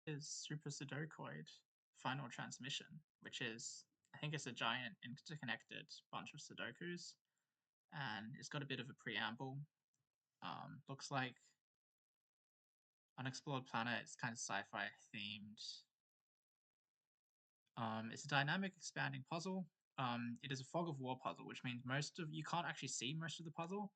is Super Sudokoid Final Transmission, which is, I think it's a giant interconnected bunch of Sudokus, and it's got a bit of a preamble. Looks like Unexplored Planet. It's kind of sci-fi themed. It's a dynamic expanding puzzle. It is a fog of war puzzle, which means you can't actually see most of the puzzle,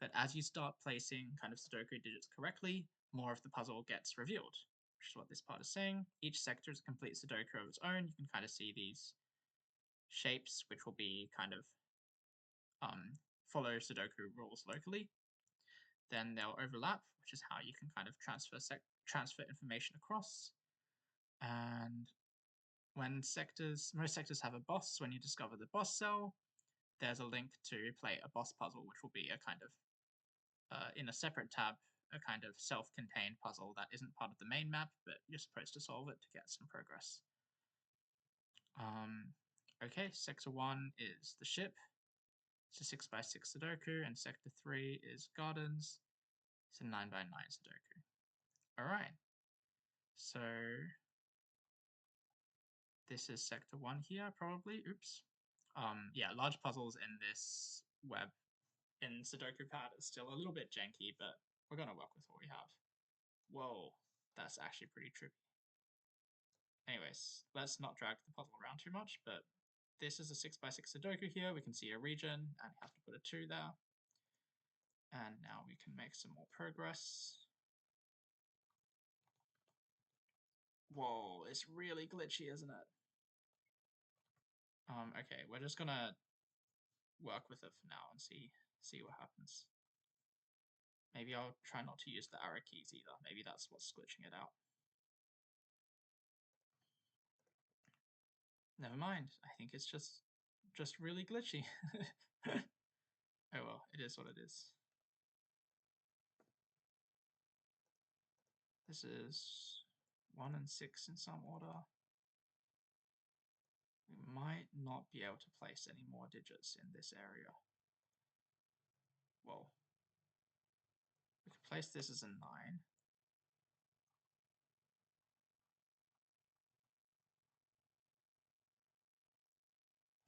but as you start placing kind of Sudoku digits correctly, more of the puzzle gets revealed, which is what this part is saying. Each sector is a complete Sudoku of its own. You can kind of see these shapes, which will be kind of follow Sudoku rules locally. Then they'll overlap, which is how you can kind of transfer information across. And when most sectors have a boss, when you discover the boss cell, there's a link to play a boss puzzle, which will be a kind of, in a separate tab, a kind of self-contained puzzle that isn't part of the main map, but you're supposed to solve it to get some progress. Okay, Sector 1 is the ship. It's a 6x6 Sudoku, and Sector 3 is Gardens. It's a 9x9 Sudoku. Alright, so this is Sector 1 here, probably. Oops. Yeah, large puzzles in this web in Sudoku Pad is still a little bit janky, but we're going to work with what we have. Whoa, that's actually pretty trippy. Anyways, let's not drag the puzzle around too much, but this is a 6x6 Sudoku here. We can see a region, and you have to put a 2 there. And now we can make some more progress. Whoa, it's really glitchy, isn't it? Okay, we're just gonna work with it for now and see what happens. Maybe I'll try not to use the arrow keys either. Maybe that's what's glitching it out. Never mind. I think it's just really glitchy. Oh well, it is what it is. This is 1 and 6 in some order. We might not be able to place any more digits in this area. Well, we could place this as a 9.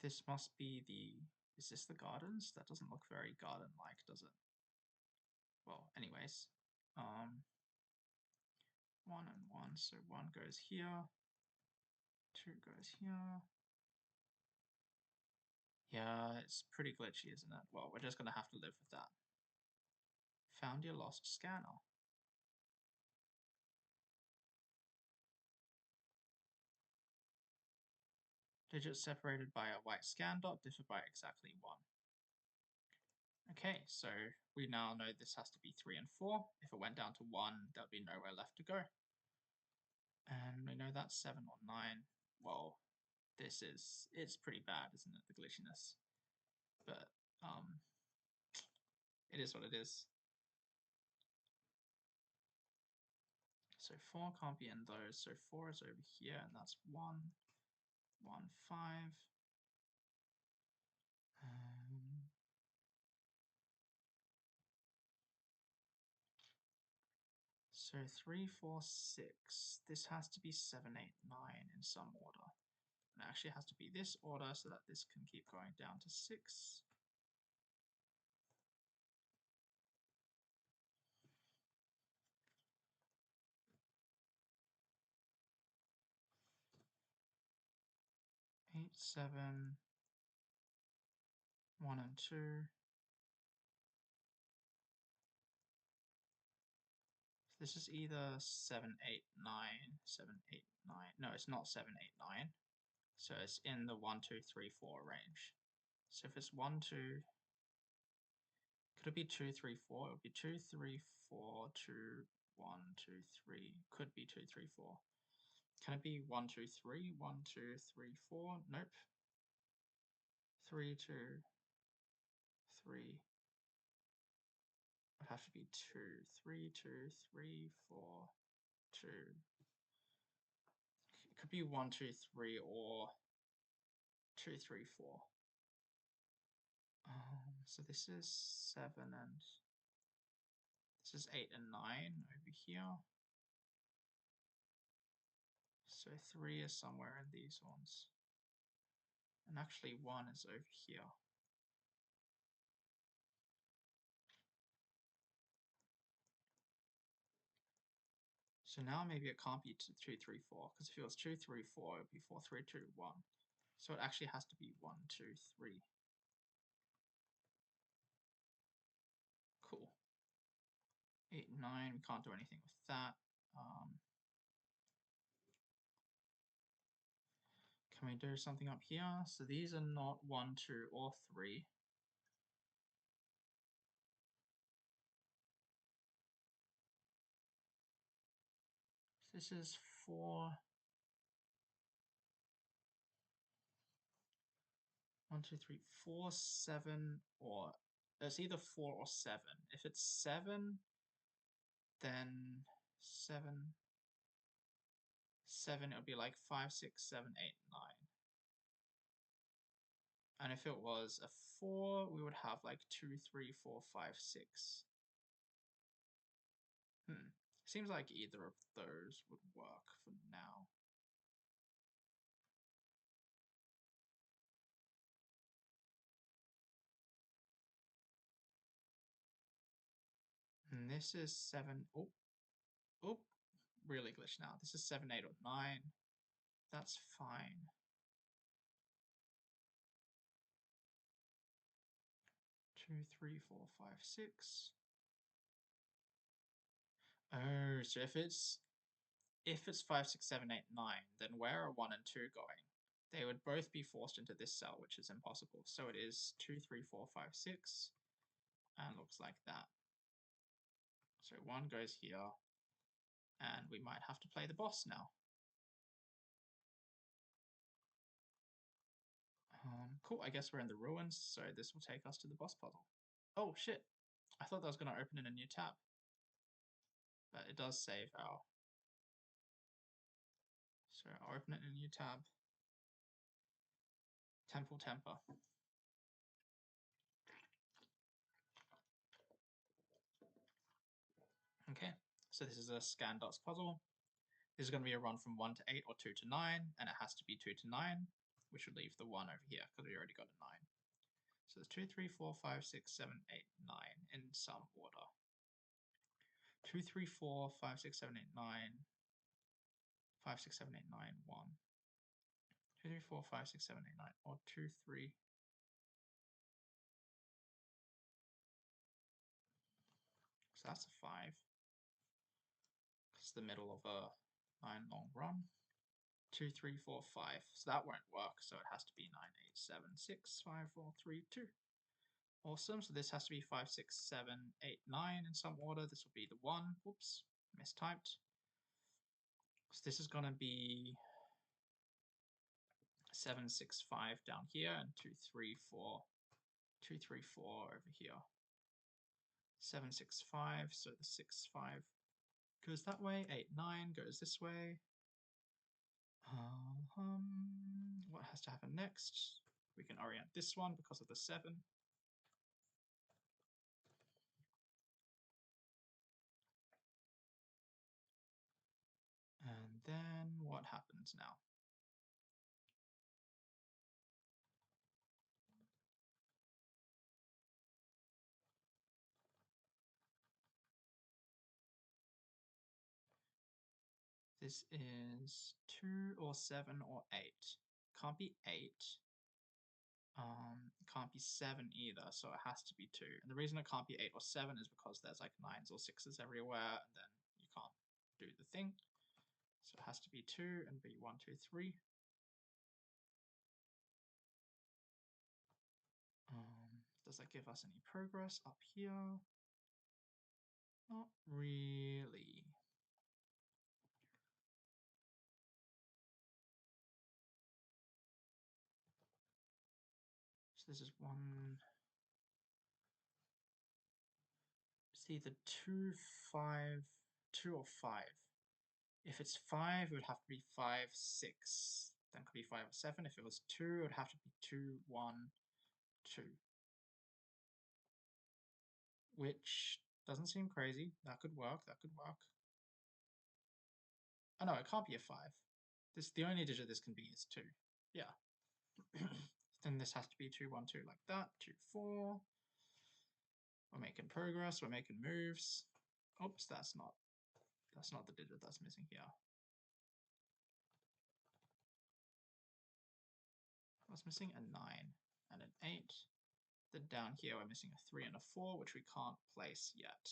This must be the... Is this the gardens? That doesn't look very garden-like, does it? Well, anyways. 1 and 1, so 1 goes here. 2 goes here. Yeah, it's pretty glitchy, isn't it? Well, we're just going to have to live with that. Found your lost scanner. Digits separated by a white scan dot differ by exactly 1. Okay, so we now know this has to be 3 and 4. If it went down to 1, there'll be nowhere left to go. And we know that's 7 or 9. Well, it's pretty bad, isn't it, the glitchiness? But it is what it is. So 4 can't be in those, so 4 is over here, and that's 1, 1, 5. So 3, 4, 6. This has to be 7, 8, 9 in some order. And it actually has to be this order so that this can keep going down to 6. Eight, 7, 1 and 2. So this is either 7, 8, 9, 7, 8, 9. No, it's not 7, 8, 9. So it's in the 1, 2, 3, 4 range. So if it's 1, 2, could it be 2, 3, 4? It would be 2, 3, 4, 2, 1, 2, 3. Could be 2, 3, 4. Can it be 1, 2, 3? 1, 2, 3, 4? Nope. 3, 2, 3. It would have to be 2, 3, 2, 3, 4, 2. It could be 1, 2, 3, or 2, 3, 4. So this is 7 and this is 8 and 9 over here. So 3 is somewhere in these ones. And actually 1 is over here. So now maybe it can't be 2, 3, 4, because if it was 2, 3, 4, it would be 4, 3, 2, 1. So it actually has to be 1, 2, 3. Cool. 8, 9, we can't do anything with that. Can we do something up here? So these are not 1, 2, or 3. This is 4. 1, 2, 3, 4, 7, or it's either 4 or 7. If it's 7, then 7, 7, it would be like 5, 6, 7, 8, 9. And if it was a 4, we would have like 2, 3, 4, 5, 6. Seems like either of those would work for now. And this is 7. Oh, really glitched now. This is 7, 8, or 9. That's fine. 2, 3, 4, 5, 6. Oh, so if it's 5, 6, 7, 8, 9, then where are 1 and 2 going? They would both be forced into this cell, which is impossible. So it is 2, 3, 4, 5, 6, and looks like that. So 1 goes here, and we might have to play the boss now. Cool, I guess we're in the ruins, so this will take us to the boss puzzle. Oh shit, I thought that was going to open in a new tab. But it does save our... So I'll open it in a new tab. Temple Temper. Okay, so this is a scan dots puzzle. This is going to be a run from 1 to 8 or 2 to 9, and it has to be 2 to 9. We should leave the 1 over here because we already got a 9. So there's 2, 3, 4, 5, 6, 7, 8, 9 in some order. 2, 3, 4, 5, 6, 7, 8, 9. 5, 6, 7, 8, 9, 1. 2, 3, 4, 5, 6, 7, 8, 9. Or 2, 3. So that's a 5. It's the middle of a 9 long run. 2, 3, 4, 5. So that won't work. So it has to be 9, 8, 7, 6, 5, 4, 3, 2. Awesome. So this has to be 5, 6, 7, 8, 9 in some order. This will be the 1. Whoops, mistyped. So this is going to be 7, 6, 5 down here, and 2, 3, 4. 2, 3, 4 over here. 7, 6, 5. So the 6, 5 goes that way. 8, 9 goes this way. What has to happen next? We can orient this one because of the 7. And then what happens now? This is 2 or 7 or 8. Can't be 8. Can't be 7 either, so it has to be 2. And the reason it can't be 8 or 7 is because there's like 9s or 6s everywhere, and then you can't do the thing. So it has to be 2 and be 1, 2, 3. Does that give us any progress up here? Not really. So this is 1. It's either 2, 5, 2 or 5. If it's 5, it would have to be 5, 6. Then it could be 5 or 7. If it was 2, it would have to be 2, 1, 2. Which doesn't seem crazy. That could work. That could work. Oh no, it can't be a 5. the only digit this can be is 2. Yeah. Then this has to be 2, 1, 2 like that. 2, 4. We're making progress. We're making moves. Oops, that's not the digit that's missing here. What's missing? A 9 and an 8. Then down here we're missing a 3 and a 4, which we can't place yet.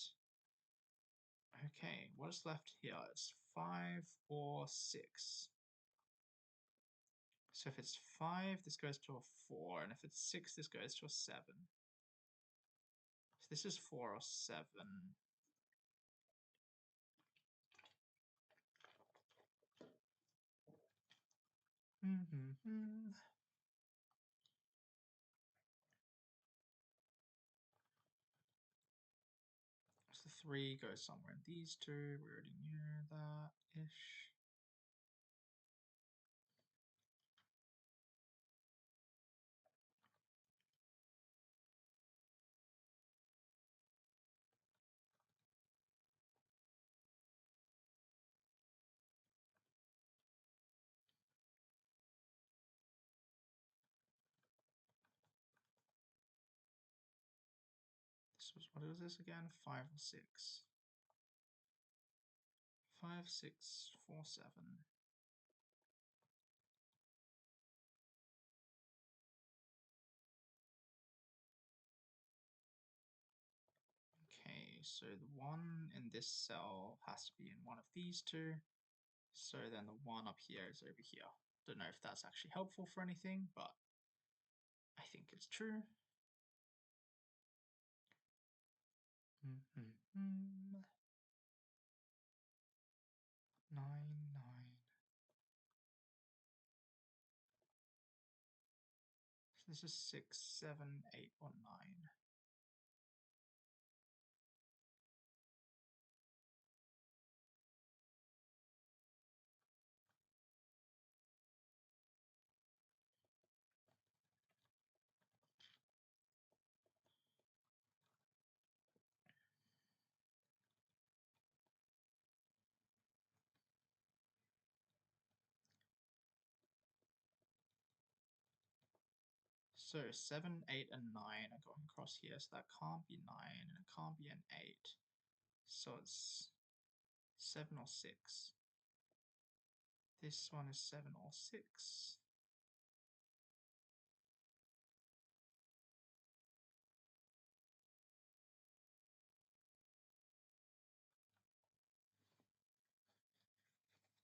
Okay, what is left here? It's 5 or 6. So if it's 5, this goes to a 4, and if it's 6, this goes to a 7. So this is 4 or 7. So the 3 goes somewhere in these two. We already knew that-ish. What was this again? 5 or 6? 5, 6, 4, 7. Okay, so the 1 in this cell has to be in one of these two. So then the 1 up here is over here. Don't know if that's actually helpful for anything, but I think it's true. 9, 9. So this is 6, 7, 8, or 9. So 7, 8, and 9 are going across here, so that can't be 9, and it can't be an 8. So it's 7 or 6. This one is 7 or 6.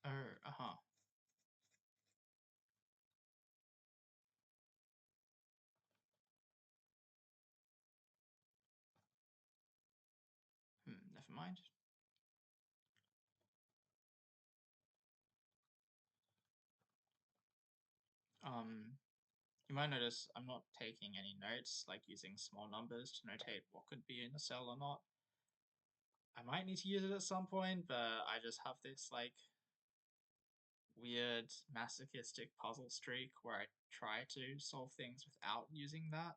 Oh, never mind. You might notice I'm not taking any notes, like using small numbers to notate what could be in a cell or not. I might need to use it at some point, but I just have this like weird masochistic puzzle streak where I try to solve things without using that.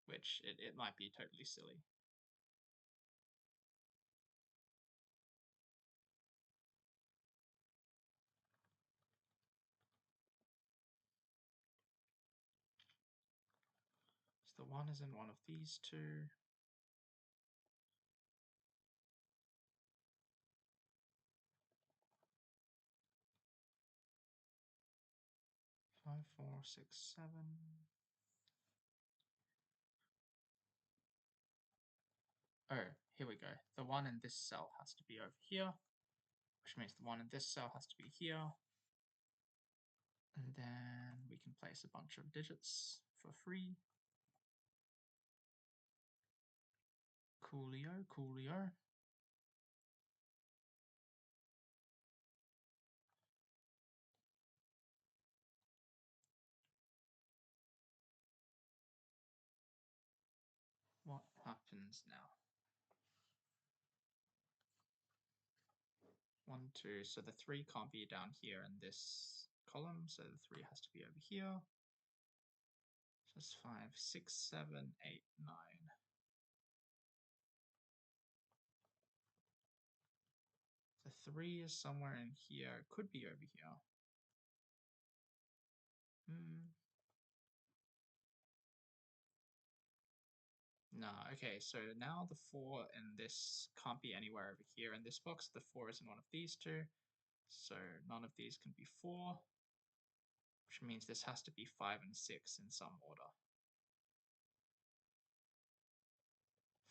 Which it might be totally silly. So the 1 is in one of these two. 5, 4, 6, 7. Oh, here we go. The 1 in this cell has to be over here, which means the 1 in this cell has to be here. And then we can place a bunch of digits for free. Coolio, coolio. What happens now? 1, 2. So the 3 can't be down here in this column, so the 3 has to be over here. So it's 5, 6, 7, 8, 9. The 3 is somewhere in here. It could be over here. No, okay, so now the 4 in this can't be anywhere over here in this box. The 4 is in one of these two. So none of these can be 4, which means this has to be 5 and 6 in some order.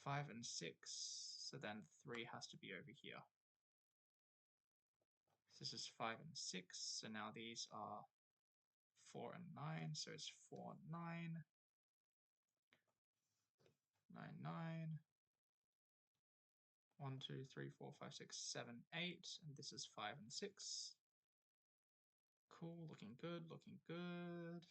5 and 6, so then 3 has to be over here. This is 5 and 6, so now these are 4 and 9, so it's 4, 9, 9, 9, 1, 2, 3, 4, 5, 6, 7, 8, and this is 5 and 6. Cool, looking good, looking good.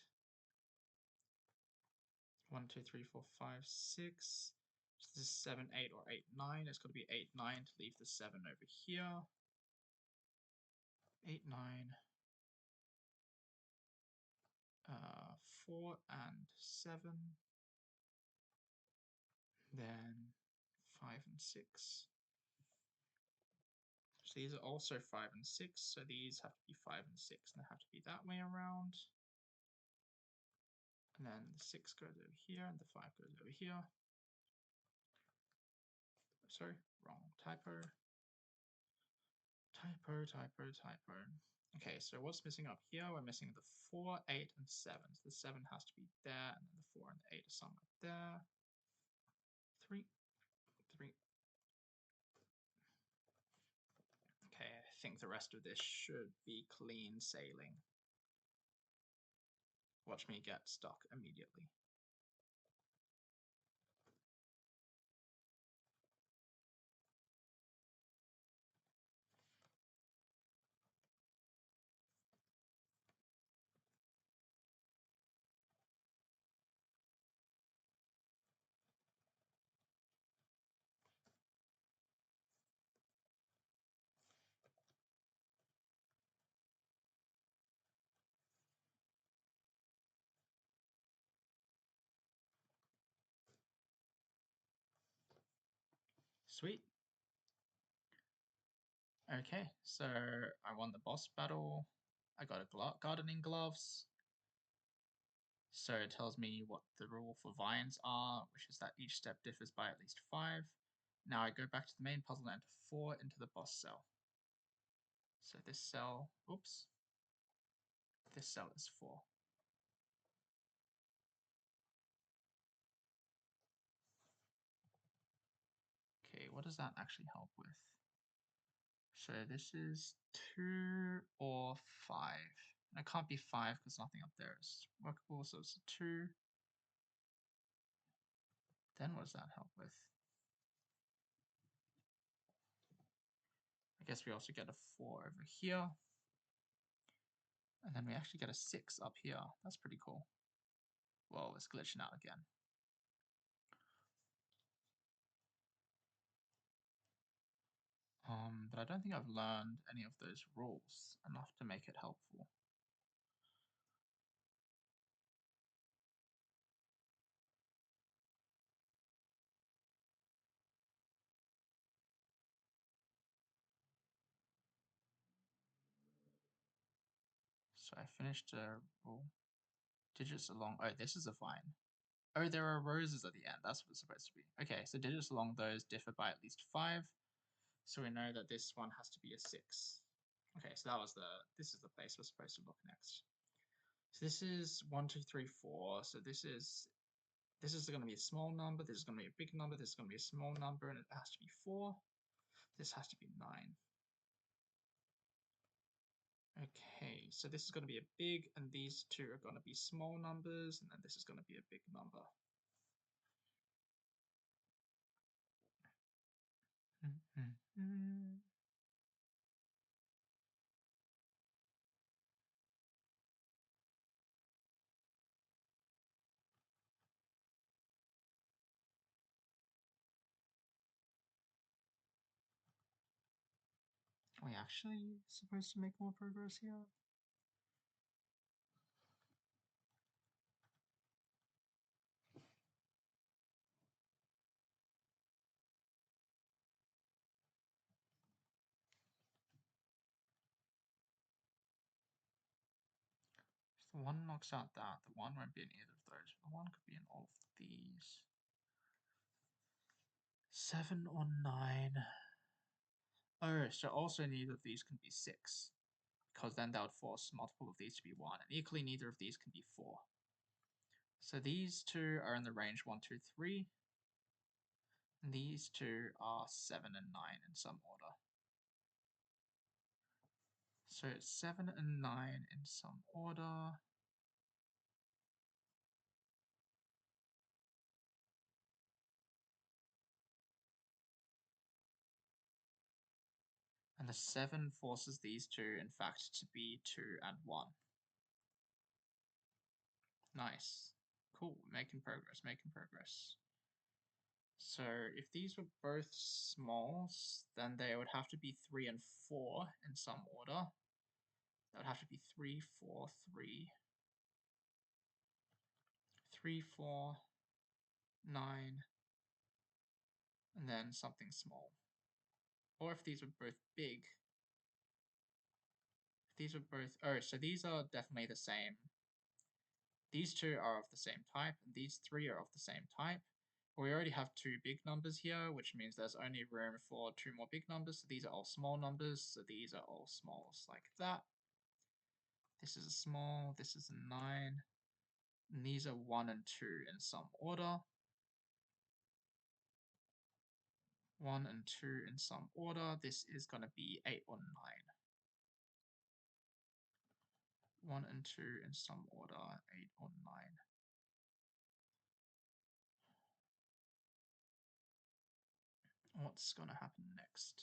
1, 2, 3, 4, 5, 6. So this is 7, 8, or 8, 9. It's got to be 8, 9 to leave the 7 over here. 8, 9. 4 and 7. Then 5 and 6. So these are also 5 and 6. So these have to be 5 and 6, and they have to be that way around. And then the 6 goes over here, and the 5 goes over here. Sorry, wrong typo. Typo. Okay, so what's missing up here? We're missing the 4, 8, and 7. So the 7 has to be there, and then the 4 and the 8 are somewhere there. 3, 3. Okay, I think the rest of this should be clean sailing. Watch me get stuck immediately. Sweet. Okay, so I won the boss battle. I got a gardening gloves. So it tells me what the rule for vines are, which is that each step differs by at least 5. Now I go back to the main puzzle and enter 4 into the boss cell. So this cell, oops, this cell is 4. Okay, what does that actually help with? So this is 2 or 5. And it can't be 5 because nothing up there is workable, so it's a 2. Then what does that help with? I guess we also get a 4 over here. And then we actually get a 6 up here. That's pretty cool. Whoa, it's glitching out again. But I don't think I've learned any of those rules enough to make it helpful. So I finished a rule. Digits along, oh, this is a vine. Oh, there are roses at the end. That's what it's supposed to be. Okay, so digits along those differ by at least 5. So we know that this one has to be a 6. Okay, so this is the place we're supposed to look next. So this is 1, 2, 3, 4. So this is going to be a small number. This is going to be a big number. This is going to be a small number, and it has to be 4. This has to be 9. Okay, so this is going to be a big, and these two are going to be small numbers, and then this is going to be a big number. Are we actually supposed to make more progress here? The 1 knocks out that. The 1 won't be in either of those. The 1 could be in all of these. 7 or 9. Oh, so also neither of these can be 6. Because then that would force multiple of these to be 1. And equally, neither of these can be 4. So these two are in the range 1, 2, 3. And these two are 7 and 9 in some order. So 7 and 9 in some order. And the 7 forces these two, in fact, to be 2 and 1. Nice. Cool. Making progress, making progress. So if these were both smalls, then they would have to be 3 and 4 in some order. That would have to be 3, 4, 3. 3, 4, 9, and then something small. Or if these were both big, if these were both, oh, so these are definitely the same. These two are of the same type, and these three are of the same type. We already have 2 big numbers here, which means there's only room for 2 more big numbers. So these are all small numbers, so these are all smalls like that. This is a small, this is a 9, and these are 1 and 2 in some order. 1 and 2 in some order. This is going to be 8 or 9. 1 and 2 in some order, 8 or 9. What's going to happen next?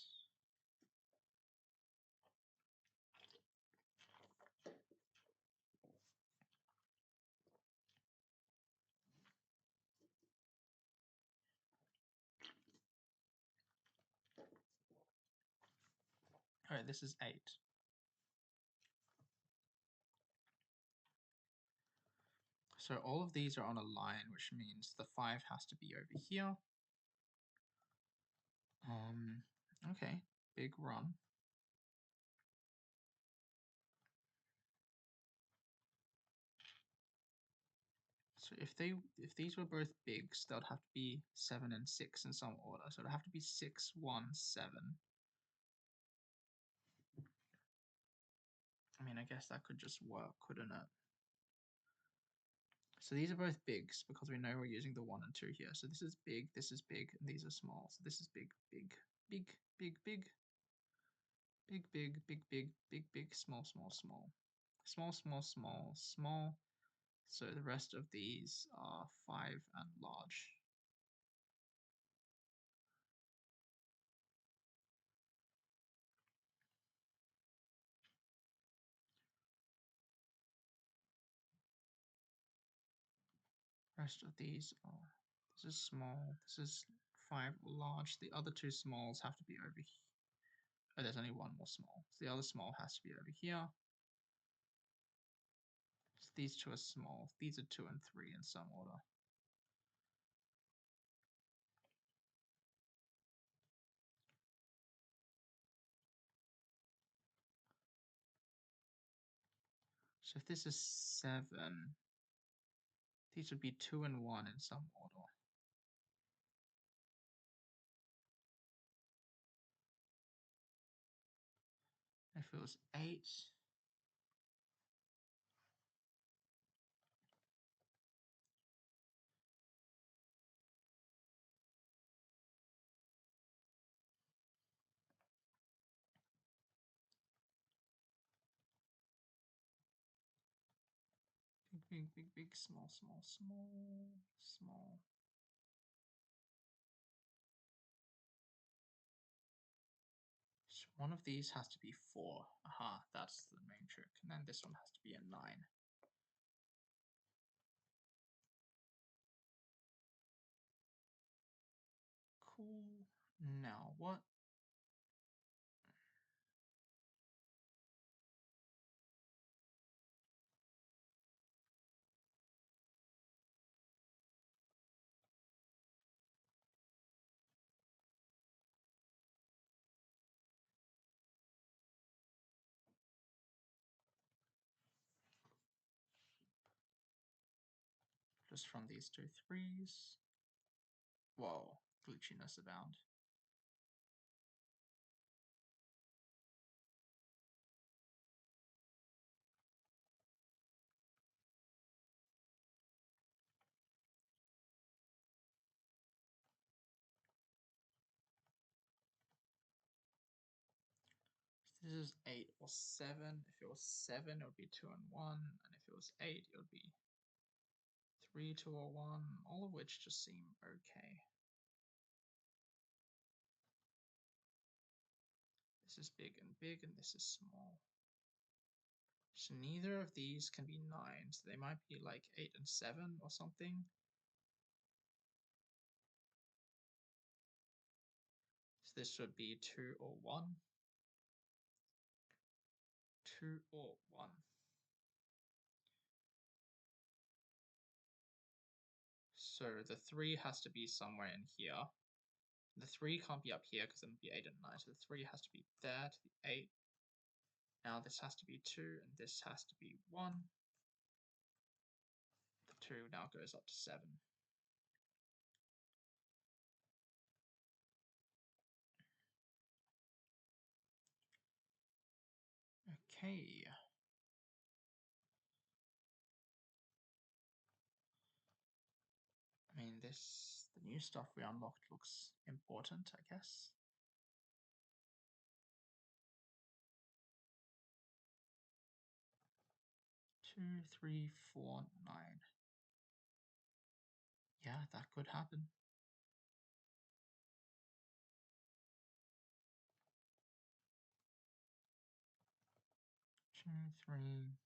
Alright, this is 8. So all of these are on a line, which means the 5 has to be over here. Okay, big run. So if these were both bigs, that would have to be 7 and 6 in some order. So it would have to be 6, 1, 7. I mean, I guess that could just work, couldn't it? So these are both bigs because we know we're using the 1 and 2 here. So this is big, and these are small. So this is big, big, big, big, big, big, big, big, big, big, big, small, small, small, small, small, small, small. So the rest of these are 5 and large. Rest of these are, this is small, this is 5 large. The other 2 smalls have to be over here. Oh, there's only 1 more small. So the other small has to be over here. So these 2 are small. These are 2 and 3 in some order. So if this is 7, these would be 2 and 1 in some order. If it was 8, big, big, big, big, small, small, small, small. So one of these has to be 4. Aha, that's the main trick. And then this one has to be a 9. Cool. Now what? just from these two threes. Whoa, glitchiness abound. This is 8 or 7. If it was 7, it would be 2 and 1. And if it was 8, it would be 3, 2, or 1. All of which just seem okay. This is big, and this is small. So neither of these can be 9s. They might be like 8 and 7 or something. So this should be 2 or 1. 2 or 1. So the 3 has to be somewhere in here. The 3 can't be up here because it would be 8 and 9. So the 3 has to be there to the 8. Now this has to be 2 and this has to be 1. The 2 now goes up to 7. Okay. I mean, the new stuff we unlocked looks important, I guess. 2, 3, 4, 9. Yeah, that could happen. 2, 3.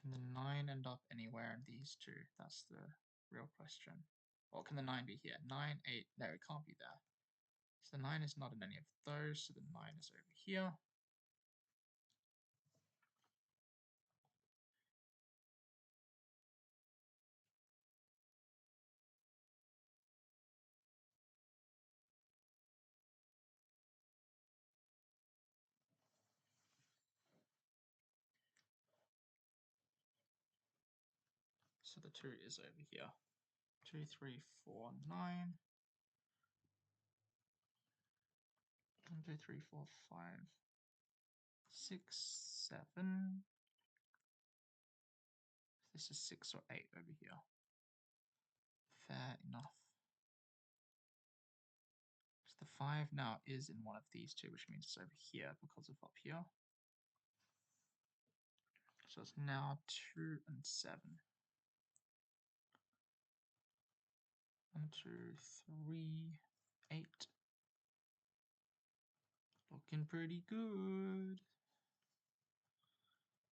Can the 9 end up anywhere in these two? That's the real question. Or can the 9 be here? 9, 8. No, it can't be there. So the 9 is not in any of those, so the 9 is over here. So the 2 is over here. 2, 3, 4, 9. 1, 2, 3, 4, 5, 6, 7. This is 6 or 8 over here. Fair enough. So the 5 now is in one of these two, which means it's over here because of up here. So it's now 2 and 7. 1, 2, 3, 8. Looking pretty good.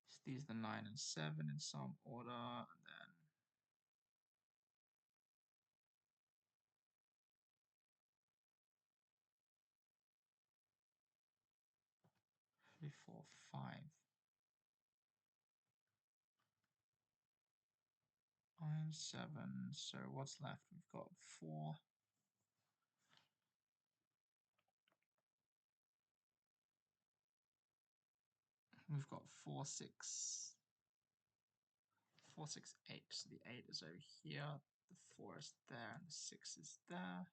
So these are the 9 and 7 in some order, and then 3, 4, 5. 9, 7. So what's left? We've got 4. We've got 4, 6. 4, 6, 8. So the 8 is over here. The 4 is there, and the 6 is there.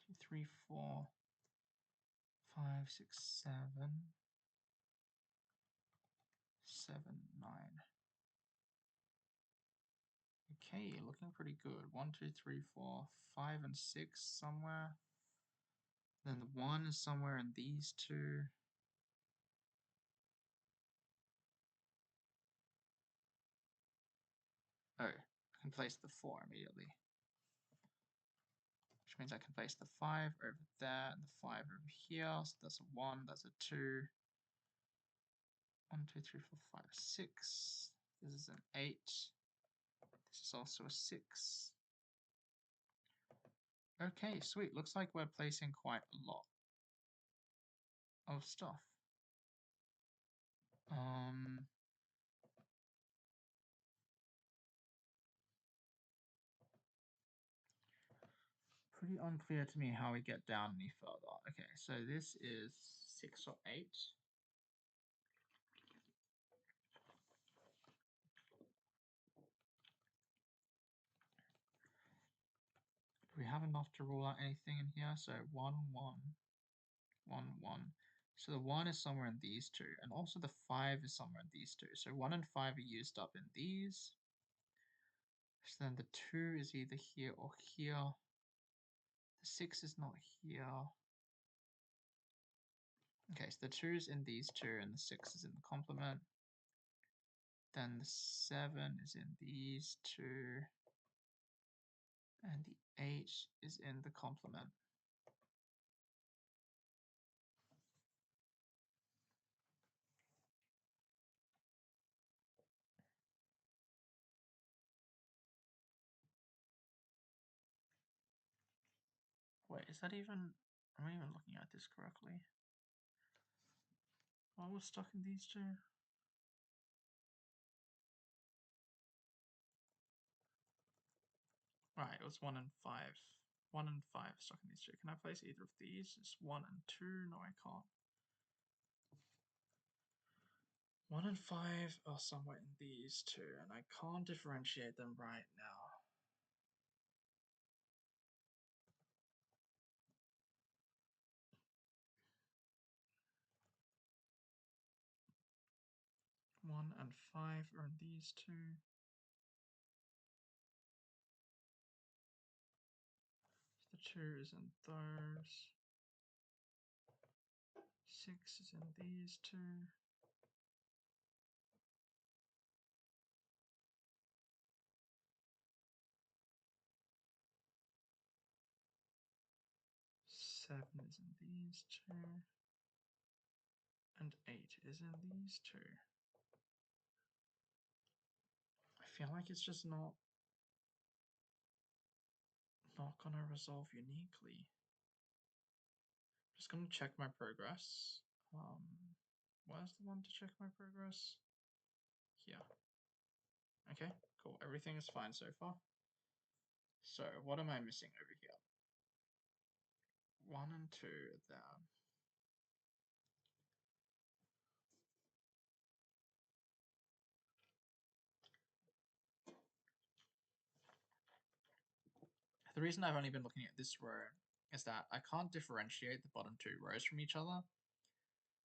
2, 3, 4, 5, 6, 7. 7, 9. Okay, looking pretty good. 1, 2, 3, 4, 5, and 6 somewhere. Then the 1 is somewhere in these two. Oh, I can place the 4 immediately. Which means I can place the 5 over there and the 5 over here. So that's a 1, that's a 2. 1, 2, 3, 4, 5, 6. This is an 8. This is also a 6. Okay, sweet. Looks like we're placing quite a lot of stuff. Pretty unclear to me how we get down any further. Okay, so this is 6 or 8. we have enough to rule out anything in here? So 1, 1, 1, 1. So the 1 is somewhere in these two, and also the 5 is somewhere in these two. So 1 and 5 are used up in these. So then the 2 is either here or here. The 6 is not here. Okay, so the 2 is in these two, and the 6 is in the complement. Then the 7 is in these two, and the 8 is in the complement. Wait, is that even... Am I even looking at this correctly? Why was stuck in these two? Right, it was 1 and 5. 1 and 5 stuck in these two. Can I place either of these? It's 1 and 2. No, I can't. 1 and 5 are somewhere in these two, and I can't differentiate them right now. One and 5 are in these two. The 2 is in those. 6 is in these two. Seven is in these two. And 8 is in these two. I feel like it's just not gonna resolve uniquely. Just gonna check my progress. Where's the one to check my progress? Here. Okay, cool. Everything is fine so far. So what am I missing over here? 1 and 2 there. The reason I've only been looking at this row is that I can't differentiate the bottom two rows from each other.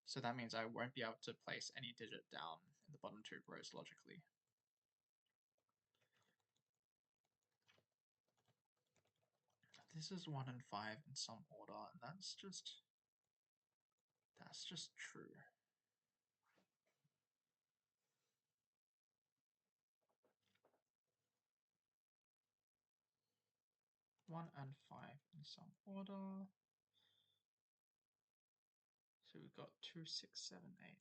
So that means I won't be able to place any digit down in the bottom two rows logically. This is 1 and 5 in some order, and that's just true. One and 5 in some order. So we've got 2, 6, 7, 8.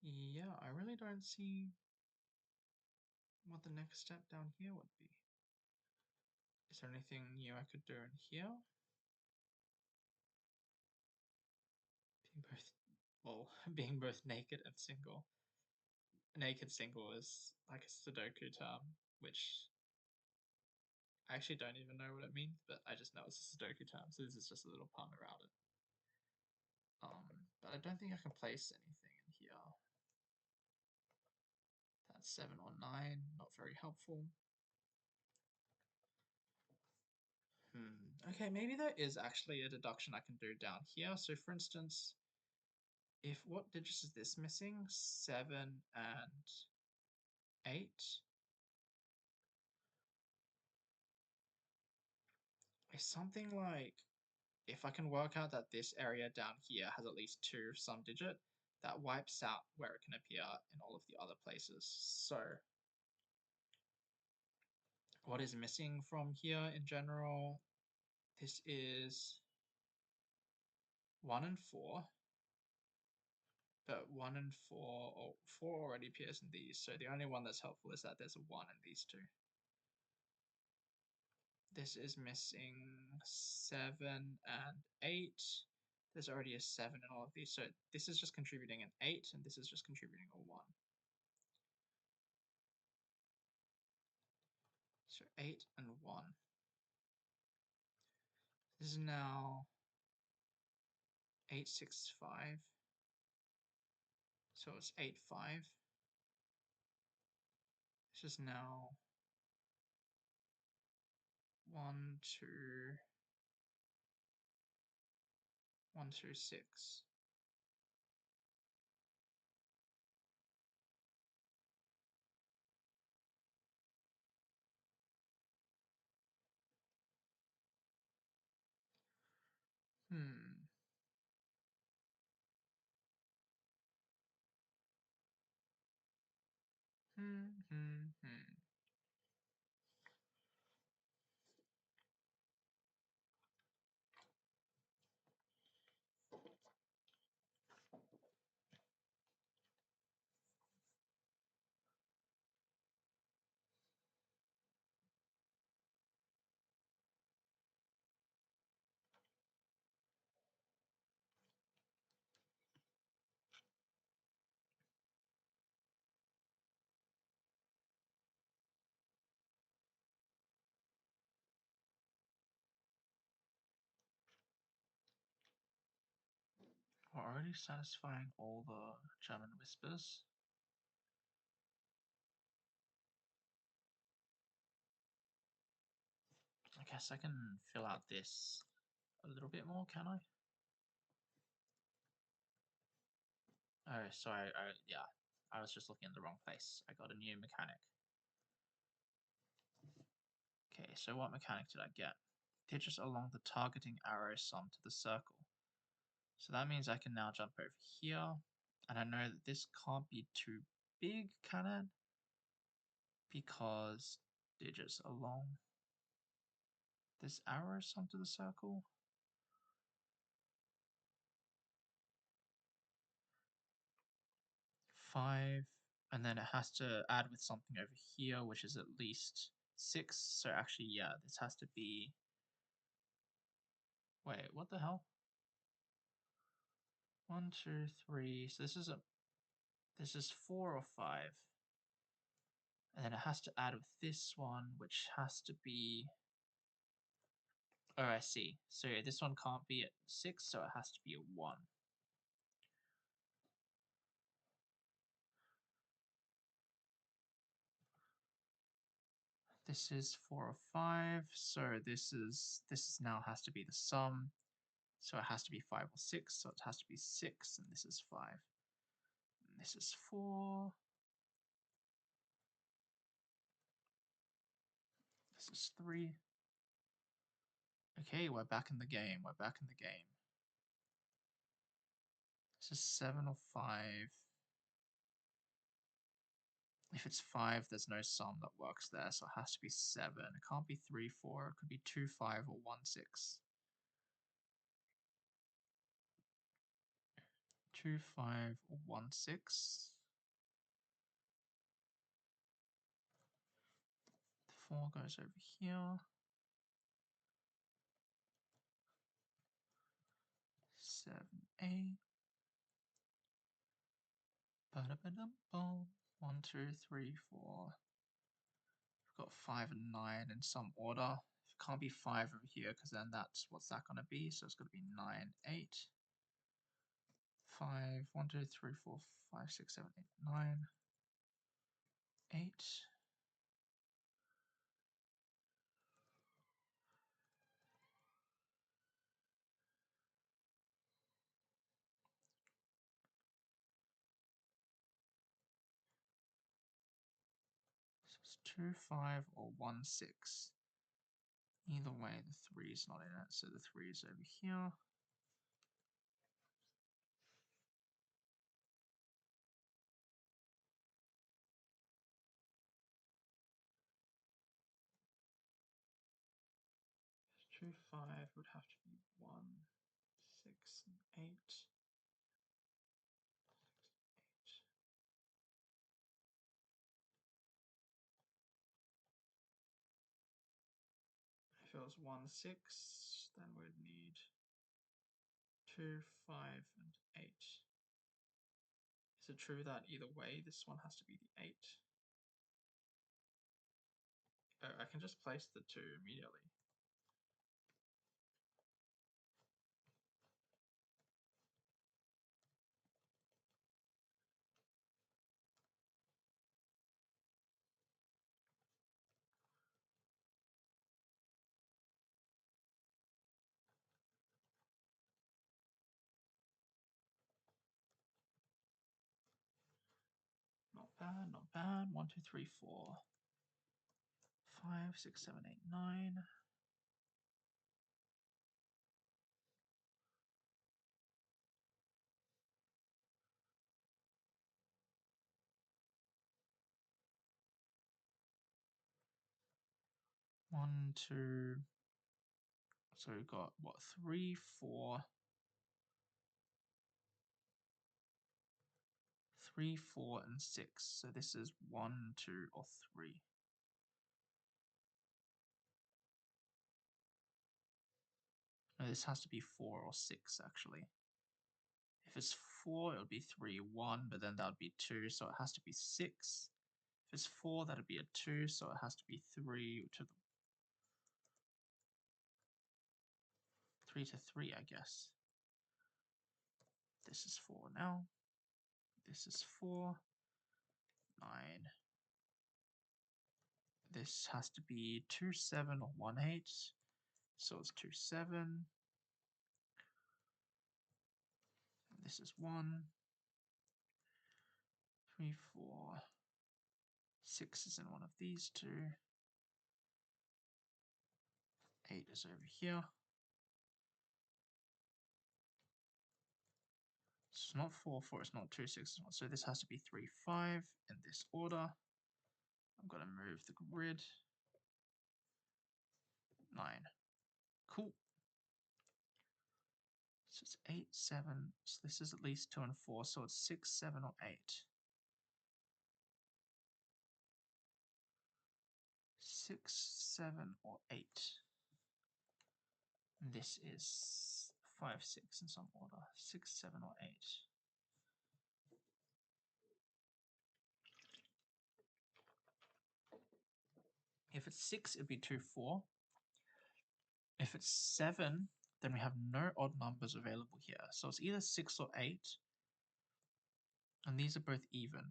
Yeah, I really don't see what the next step down here would be. Is there anything new I could do in here? Being both, well, being both naked and single. Naked single is like a Sudoku term, which I actually don't even know what it means, but I just know it's a Sudoku term, so this is just a little pun around it. But I don't think I can place anything in here. That's 7 or 9, not very helpful. Okay, maybe there is actually a deduction I can do down here. So for instance, if what digits is this missing? 7 and 8. It's something like, if I can work out that this area down here has at least 2 some digit, that wipes out where it can appear in all of the other places. So what is missing from here in general? This is 1 and 4. But 1 and 4, or 4 already appears in these, so the only one that's helpful is that there's a 1 in these two. This is missing 7 and 8. There's already a 7 in all of these, so this is just contributing an 8, and this is just contributing a 1. So 8 and 1. This is now 865. So it's 85. This is now 1, 2, 1, 2, 6. Hmm. We're already satisfying all the German whispers. I guess I can fill out this a little bit more, can I? Oh, sorry. Yeah, I was just looking in the wrong place. I got a new mechanic. Okay, so what mechanic did I get? Digits along the targeting arrow sum to the circle. So that means I can now jump over here. And I know that this can't be too big, can it? Because digits along this arrow sum to the circle. Five, and then it has to add with something over here, which is at least 6. So actually, yeah, this has to be. Wait, what the hell? 1, 2, 3. So this is 4 or 5. And then it has to add with this one, which has to be. Oh, I see. So this one can't be at 6, so it has to be a 1. This is 4 or 5, so this now has to be the sum. So it has to be 5 or 6, so it has to be 6, and this is 5. And this is 4. This is 3. Okay, we're back in the game. We're back in the game. This is 7 or 5. If it's 5, there's no sum that works there, so it has to be 7. It can't be 3, 4. It could be 2, 5, or 1, 6. 2, 5, or 1, 6. The 4 goes over here. 7, 8. Ba-da-ba-dum-bum. 1, 2, 3, 4. We've got 5 and 9 in some order. It can't be 5 over here because then what's that going to be? So it's going to be 9, 8. 5, 1, 2, 3, 4, 5, 6, 7, 8, 9, 8. So it's 2, 5, or 1, 6. Either way, the 3 is not in it, so the 3 is over here. Two, 5 would have to be 1, 6, and 8. If it was 1, 6, then we'd need 2, 5, and 8. Is it true that either way this one has to be the 8? Oh, I can just place the 2 immediately. bad, not bad. 1, 2, 3, 4, 5, 6, 7, 8, 9. One, two. So we've got what? 3, 4. 3, 4, and 6. So this is 1, 2, or 3. No, this has to be 4 or 6 actually. If it's 4, it would be 3, 1, but then that would be 2, so it has to be 6. If it's 4, that would be a 2, so it has to be 3 to the 3 to 3, I guess. This is 4 now. This is 4. 9. This has to be 2, 7, or 1, 8. So it's 2, 7. This is 1. 3, 4. 6 is in one of these two. 8 is over here. It's not 4, 4, it's not 2, 6, so this has to be 3, 5 in this order. I'm going to move the grid. 9. Cool. So it's 8, 7. So this is at least 2 and 4, so it's 6, 7, or 8. 6, 7, or 8. This is 5, 6 in some order. 6, 7, or 8. If it's 6, it'd be 2, 4. If it's 7, then we have no odd numbers available here. So it's either 6 or 8. And these are both even.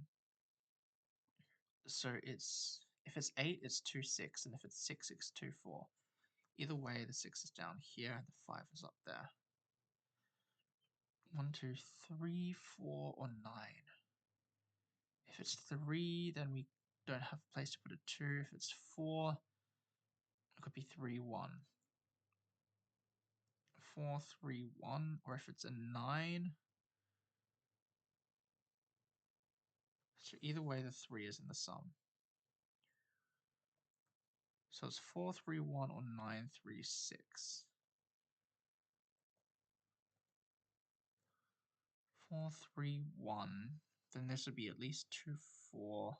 So it's, if it's 8, it's 2, 6. And if it's 6, it's 2, 4. Either way, the 6 is down here and the 5 is up there. 1, 2, 3, 4, or 9. If it's 3, then we don't have a place to put a 2. If it's 4, it could be 3, 1. 4, 3, 1. Or if it's a 9. So either way, the 3 is in the sum. So it's 4, 3, 1, or 9, 3, 6. 4, 3, 1. Then this would be at least 2, 4.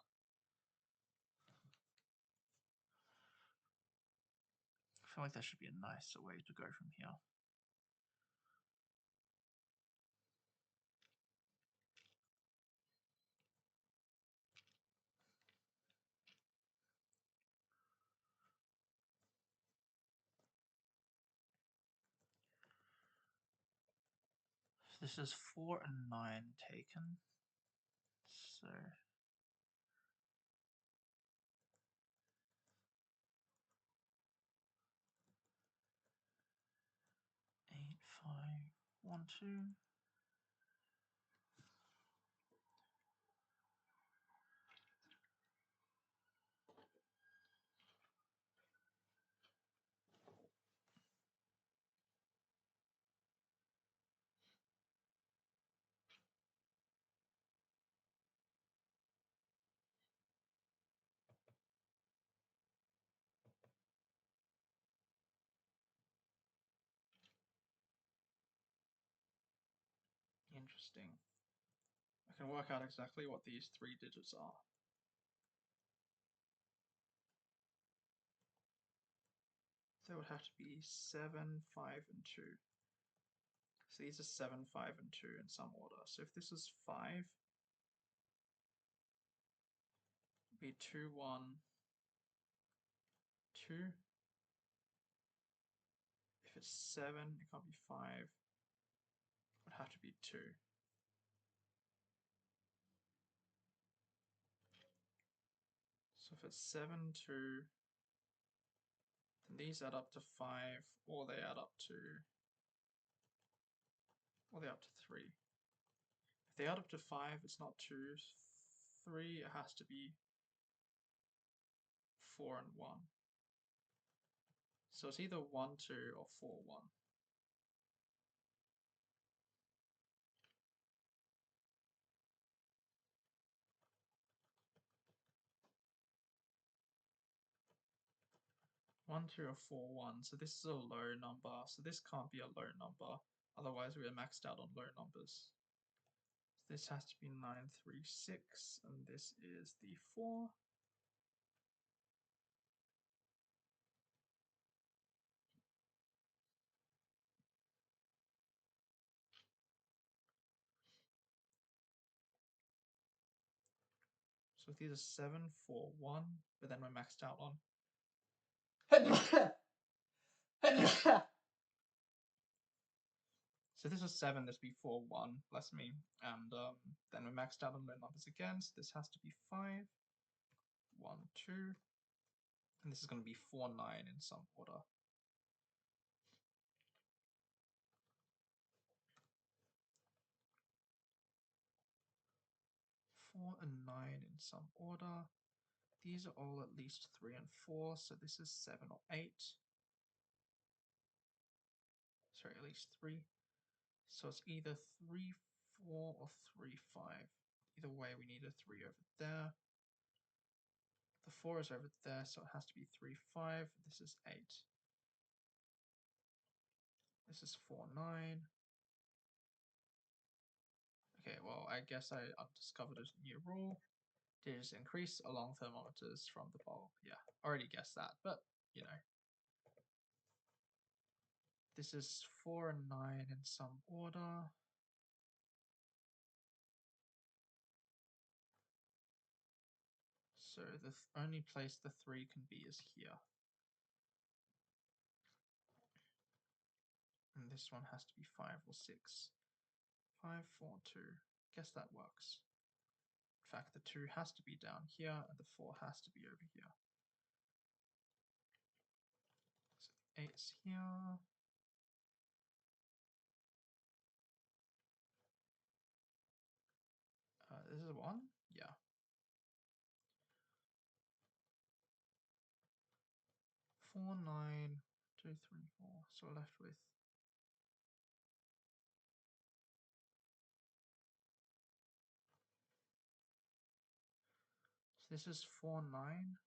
I feel like that should be a nicer way to go from here. This is 4 and 9 taken. So 8, 5, 1, 2. Interesting. I can work out exactly what these 3 digits are. They would have to be 7, 5, and 2. So these are 7, 5, and 2 in some order. So if this is 5, it'd be 2, 1, 2. If it's 7, it can't be 5. It would have to be 2. So if it's 7, 2, then these add up to 5, or they add up to, 3. If they add up to 5, it's not 2, 3, it has to be 4 and 1. So it's either 1, 2, or 4, 1. One, two, or 4, 1. So this is a low number. So this can't be a low number. Otherwise, we're maxed out on low numbers. So this has to be 9, 3, 6, and this is the 4. So these are 7, 4, 1, but then we're maxed out on. So this is 7, this would be 4, 1, bless me. And then we're maxed out on low numbers again, so this has to be 5, 1, 2. And this is going to be 4, 9 in some order. 4 and 9 in some order. These are all at least 3 and 4, so this is 7 or 8. Sorry, at least 3. So it's either 3, 4, or 3, 5. Either way, we need a 3 over there. The 4 is over there, so it has to be 3, 5. This is 8. This is 4, 9. Okay, well, I guess I discovered a new rule. Is increase along thermometers from the pole. Yeah, already guessed that, but you know. This is 4 and 9 in some order. So the only place the 3 can be is here. And this one has to be 5 or 6. 5, 4, 2. Guess that works. In fact, the 2 has to be down here, and the 4 has to be over here. So 8's here. This is 1? Yeah. 4, 9, 2, 3, 4. So we're left with this is 4, 9,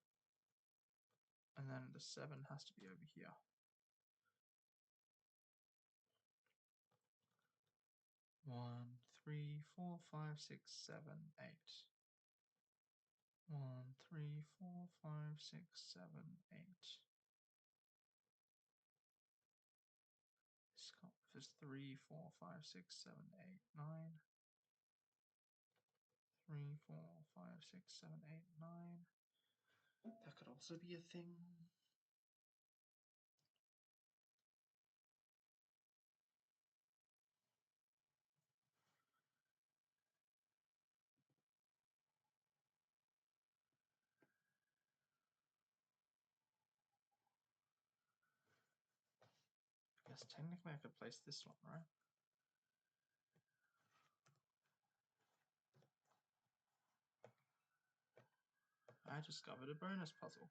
and then the 7 has to be over here. 1, 3, 4, 5, 6, 7, 8. 1, 3, 4, 5, 6, 7, 8. This is 3, 4, 5, 6, 7, 8, 9. 3, 4, 5, 6, 7, 8, 9. That could also be a thing. I guess technically I could place this one, right? I discovered a bonus puzzle.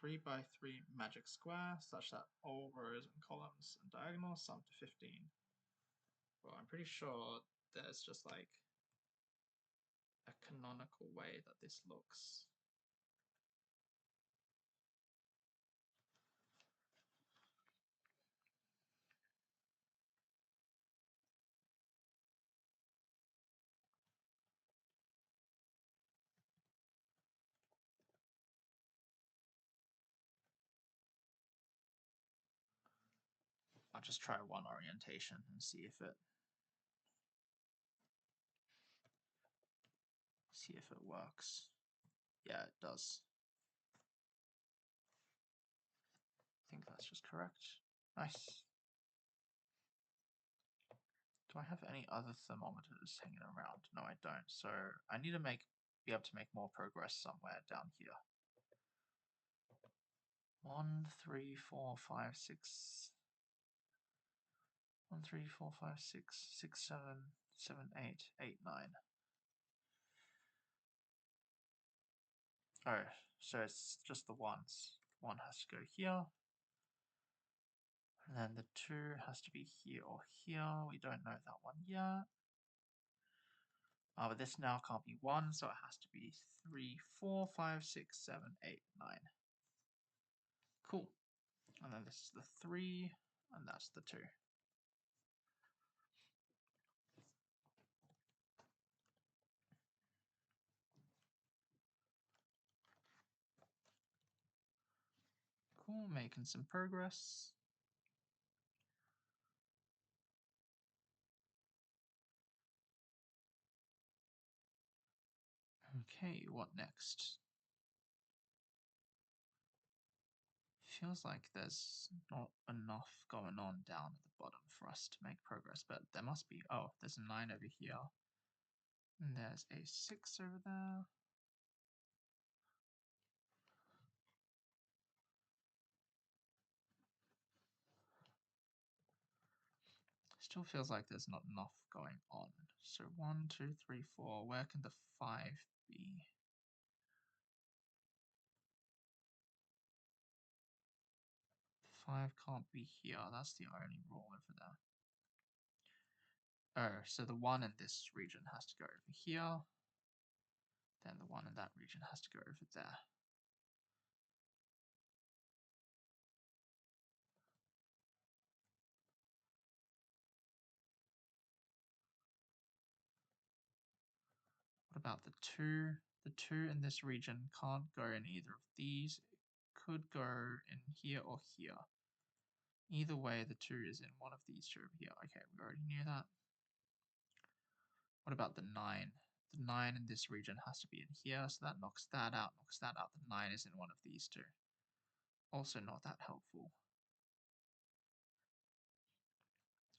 3 by 3 magic square such that all rows and columns and diagonals sum to 15. Well, I'm pretty sure there's just like a canonical way that this looks. I'll just try one orientation and see if it works. Yeah, it does. I think that's just correct. Nice. Do I have any other thermometers hanging around? No, I don't. So I need to be able to make more progress somewhere down here. 1, 3, 4, 5, 6. 1, 3, 4, 5, 6, 6, 7, 7, 8, 8, 9. Oh, so it's just the ones. One has to go here. And then the 2 has to be here or here. We don't know that one yet. But this now can't be 1, so it has to be 3, 4, 5, 6, 7, 8, 9. Cool. And then this is the 3, and that's the 2. Cool, making some progress. Okay, what next? Feels like there's not enough going on down at the bottom for us to make progress, but there must be. Oh, there's a 9 over here. And there's a 6 over there. Still feels like there's not enough going on. So 1, 2, 3, 4. Where can the 5 be? 5 can't be here. That's the only rule over there. Oh, so the 1 in this region has to go over here. Then the 1 in that region has to go over there. What about the 2? The 2 in this region can't go in either of these. It could go in here or here. Either way, the 2 is in one of these 2 over here. Okay, we already knew that. What about the 9? The 9 in this region has to be in here, so that knocks that out, knocks that out. The 9 is in one of these 2. Also not that helpful.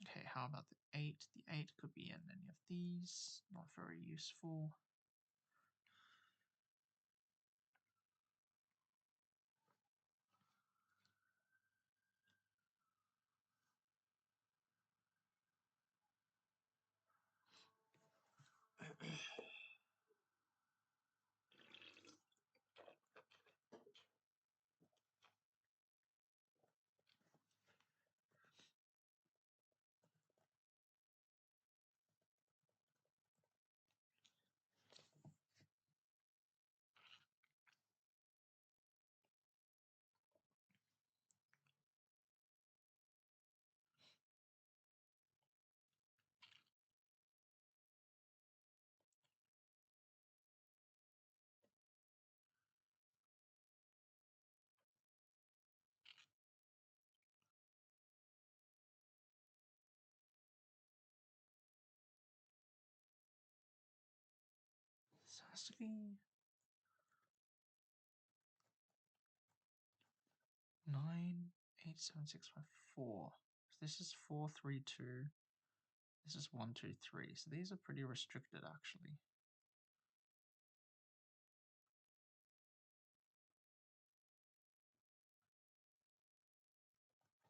Okay, how about the 8? The 8 could be in any of these. Not very useful. This has to be 9, 8, 7, 6, 5, 4. So this is 4, 3, 2. This is 1, 2, 3. So these are pretty restricted actually.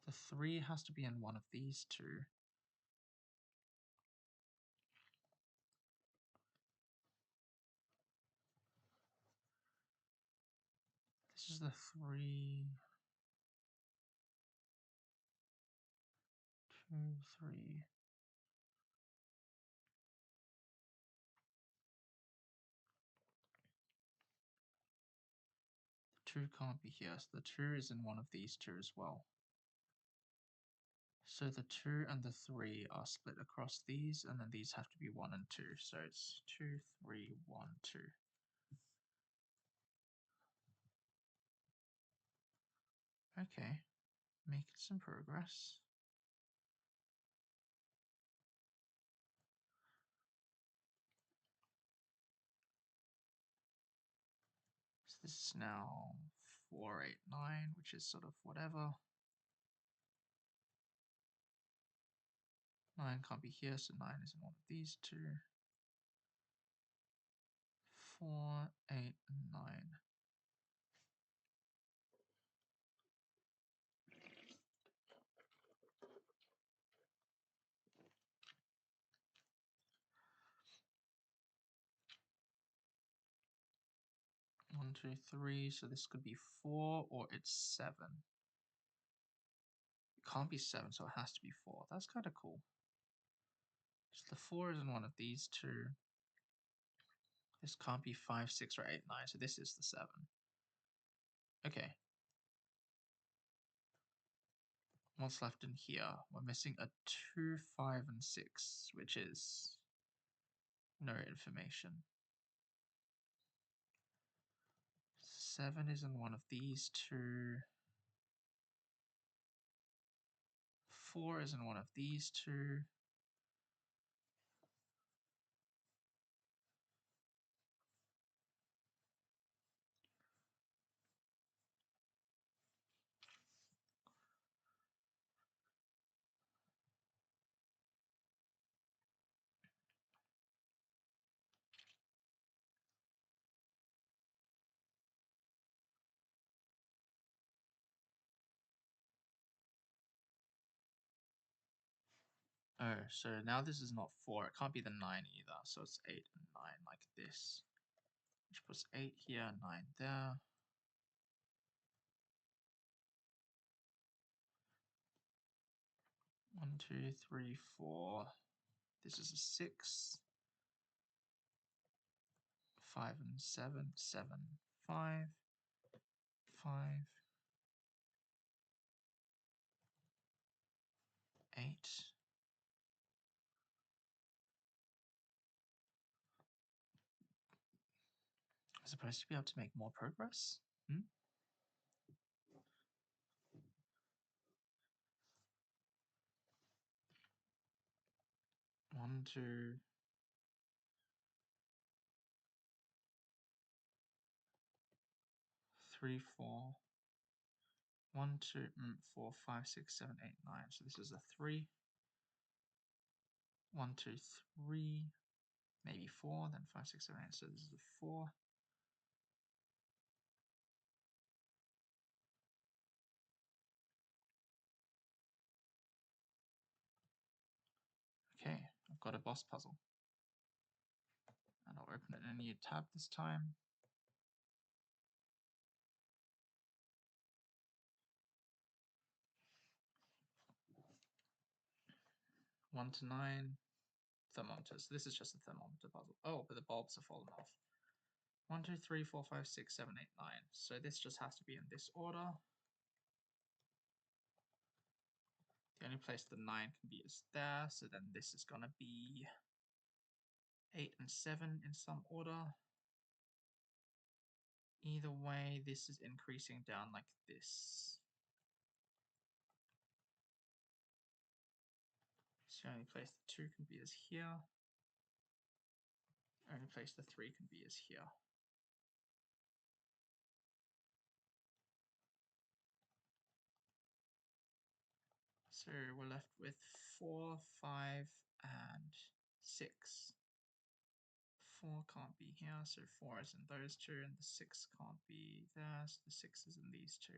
The 3 has to be in one of these 2. This is the 3, 2, 3. The 2 can't be here, so the 2 is in one of these 2 as well. So the 2 and the 3 are split across these, and then these have to be 1 and 2. So it's 2, 3, 1, 2. Okay, making some progress. So this is now 4, 8, 9, which is sort of whatever. 9 can't be here, so 9 is in one of these 2. 4, 8, and 9. 2, 3. So this could be 4 or it's 7. It can't be 7, so it has to be 4. That's kind of cool. So the 4 is in one of these two. This can't be 5, 6, or 8, 9. So this is the 7. Okay. What's left in here? We're missing a 2, 5, and 6, which is no information. 7 is in one of these two. 4 is in one of these two. Oh, so now this is not 4. It can't be the 9 either. So it's 8 and 9 like this. Which puts 8 here, 9 there. One, two, three, 4. This is a 6. 5 and 7. 7, 5. 5. 8. I'm supposed to be able to make more progress? 1, 2. 3, 4. 1, 2, 4, 5, 6, 7, 8, 9. So this is a 3. 1, 2, 3. Maybe 4. Then 5, 6, 7, 8. So this is a 4. Okay, I've got a boss puzzle. And I'll open it in a new tab this time. One to 9. Thermometers. So this is just a thermometer puzzle. Oh, but the bulbs have fallen off. 1, 2, 3, 4, 5, 6, 7, 8, 9. So this just has to be in this order. The only place the 9 can be is there. So then this is going to be 8 and 7 in some order. Either way, this is increasing down like this. So the only place the 2 can be is here. The only place the 3 can be is here. So we're left with 4, 5, and 6. 4 can't be here, so 4 is in those two, and the 6 can't be there, so the 6 is in these two.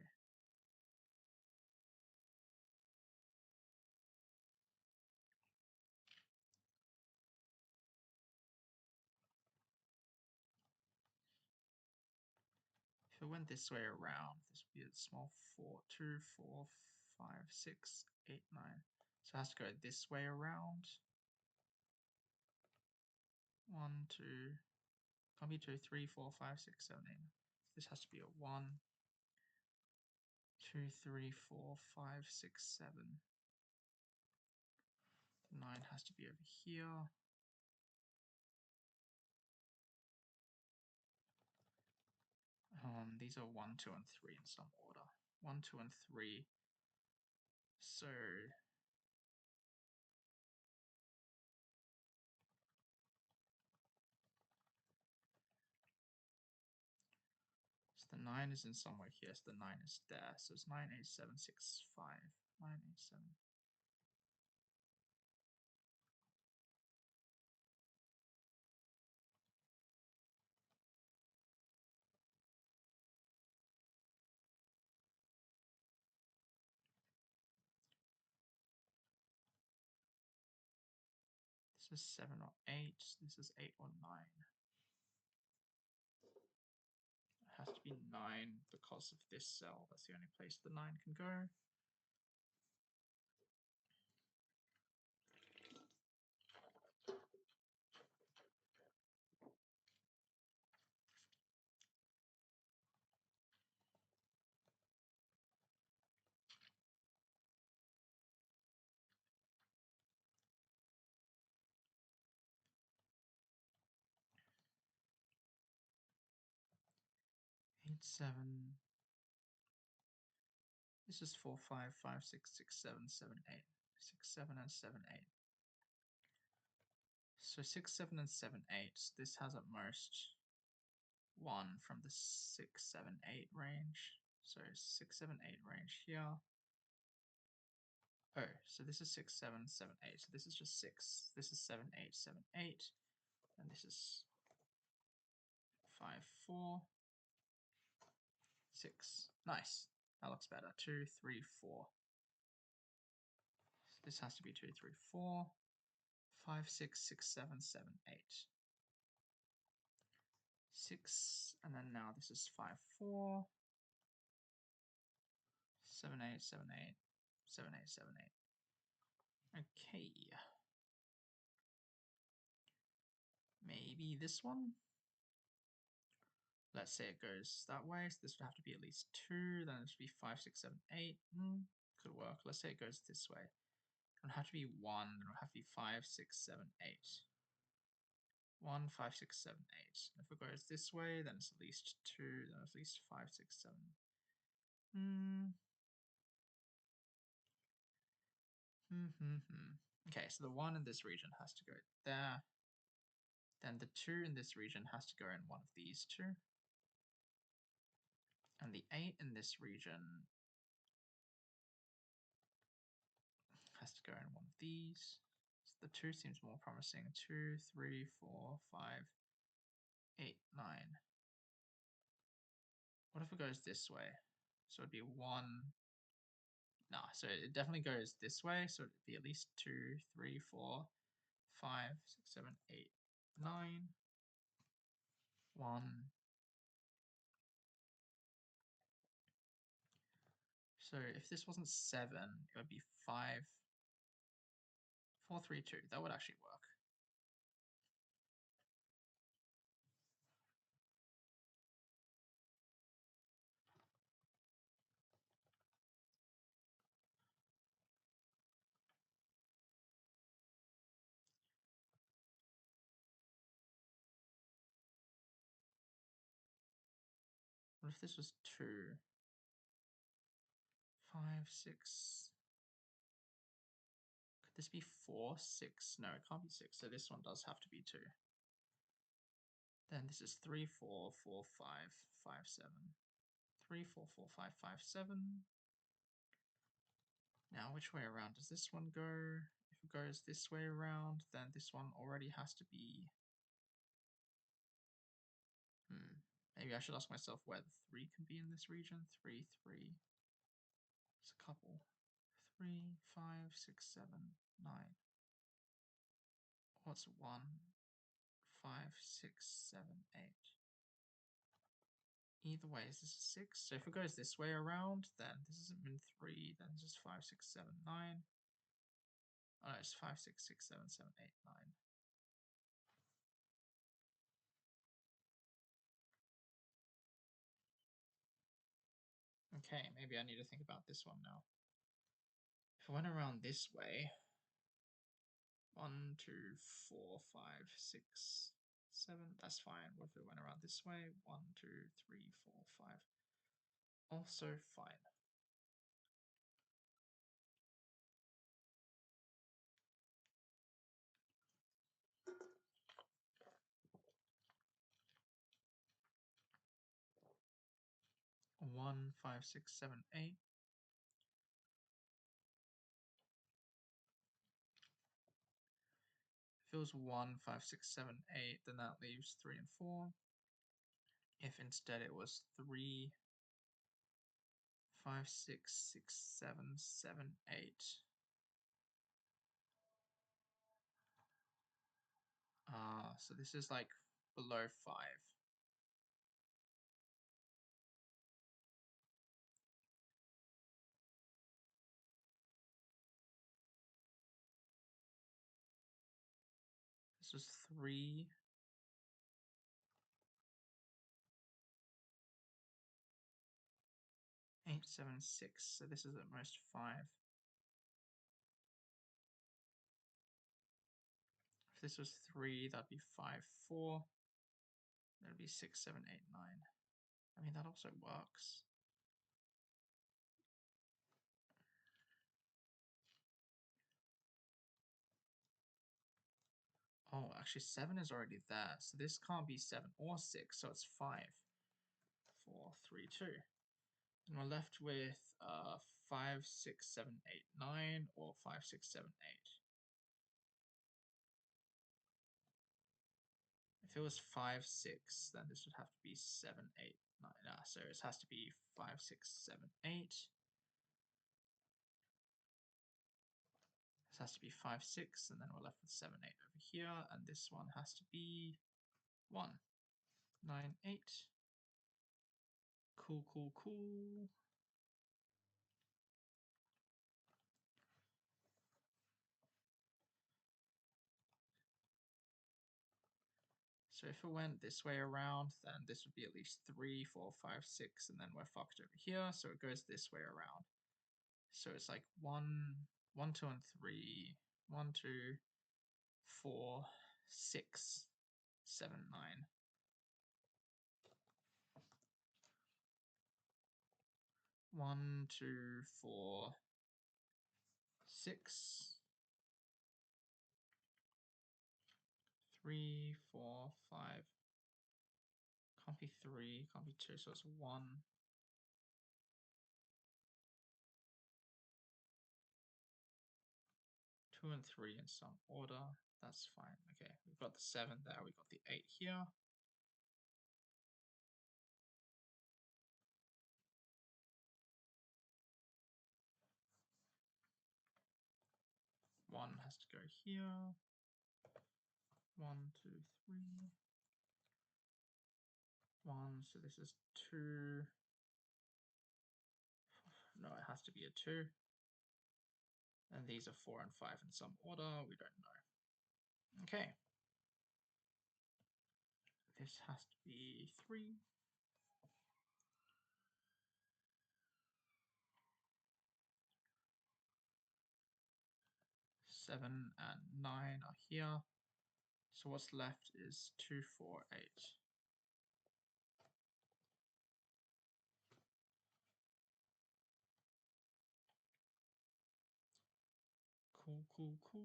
If it went this way around, this would be a small 4, 2, 4, 5, 6, 8, 9. So it has to go this way around. 1, 2, can't be 2, 3, 4, 5, 6, 7, 8. This has to be a 1, 2, 3, 4, 5, 6, 7. 9 has to be over here. These are 1, 2, and 3 in some order. 1, 2, and 3. So the 9 is in somewhere here, so the 9 is there. So it's 9, 8, 7, 6, 5. 9, 8, 7. This is 7 or 8. This is 8 or 9. has to be 9 because of this cell. That's the only place the 9 can go. Eight, 7. This is 4, 5, 5, 6, 6, 7, 7, 8. 6, 7, and 7, 8. So 6, 7, and 7, 8. This has at most 1 from the 6, 7, 8 range. So 6, 7, 8 range here. Oh, so this is 6, 7, 7, 8. So this is just 6. This is 7, 8, 7, 8. And this is 5, 4, 6. Nice. That looks better. 2, 3, 4. So this has to be 2, 3, 4. 5, 6, 6, 7, 7, 8. 6, and then now this is 5, 4. 7, 8, 7, 8. 7, 8, 7, 8. Okay. Maybe this one? Let's say it goes that way, so this would have to be at least 2, then it should be 5, 6, 7, 8. Could work. Let's say it goes this way. It would have to be 1, then it would have to be 5, 6, 7, 8. 1, 5, 6, 7, 8. If it goes this way, then it's at least 2, then at least 5, 6, 7. Okay, so the 1 in this region has to go there. Then the 2 in this region has to go in one of these two. And the 8 in this region has to go in one of these. So the 2 seems more promising. 2, 3, 4, 5, 8, 9. What if it goes this way? So it'd be 1. Nah, so it definitely goes this way. So it'd be at least 2, 3, 4, 5, 6, 7, 8, 9. 1. So if this wasn't 7, it would be 5, 4, 3, 2. That would actually work. What if this was 2? 5, 6. Could this be 4, 6? No, it can't be 6. So this one does have to be 2. Then this is 3, 4, 4, 5, 5, 7. 3, 4, 4, 5, 5, 7. Now, which way around does this one go? If it goes this way around, then this one already has to be... Maybe I should ask myself where the 3 can be in this region. 3, 3. It's a couple. 3, 5, 6, 7, 9. What's 1, 5, 6, 7, 8? Either way, is this 6? So if it goes this way around, then this isn't min 3, then this is 5, 6, 7, 9. Oh no, it's 5, 6, 6, 7, 7, 8, 9. Okay, maybe I need to think about this one now. If I went around this way, 1, 2, 4, 5, 6, 7, that's fine. What if it went around this way? 1, 2, 3, 4, 5. Also fine. One, 5, 6, 7, 8. If it was 1, 5, 6, 7, 8, then that leaves 3 and 4. If instead it was 3, 5, 6, 6, 7, 7, 8. So this is like below 5. This was 3. Eight, 7, 6. So this is at most 5. If this was 3, that'd be 5, 4. That'd be 6, 7, 8, 9. I mean, that also works. Oh, actually 7 is already there. So this can't be 7 or 6. So it's 5, 4, 3, 2. And we're left with 5, 6, 7, 8, 9 or 5, 6, 7, 8. If it was 5, 6, then this would have to be 7, 8, 9. So it has to be 5, 6, 7, 8. This has to be 5, 6, and then we're left with 7, 8 over here. And this one has to be 1, 9, 8. Cool, cool, cool. So if it went this way around, then this would be at least 3, 4, 5, 6, and then we're fucked over here. So it goes this way around. So it's like 1, 1, 2, and 3. 1, 2, 4, 6, 7, 9. 1, 2, 4, 6. 3, 4, 5. Can't be 3, can't be 2, so it's 1. 2 and 3 in some order. That's fine. Okay, we've got the 7 there, we've got the 8 here. One has to go here. 1, 2, 3. 1, so this is 2. No, it has to be a 2. And these are 4 and 5 in some order. We don't know. Okay. This has to be 3. 7 and 9 are here. So what's left is 2, 4, 8. Cool, cool, cool.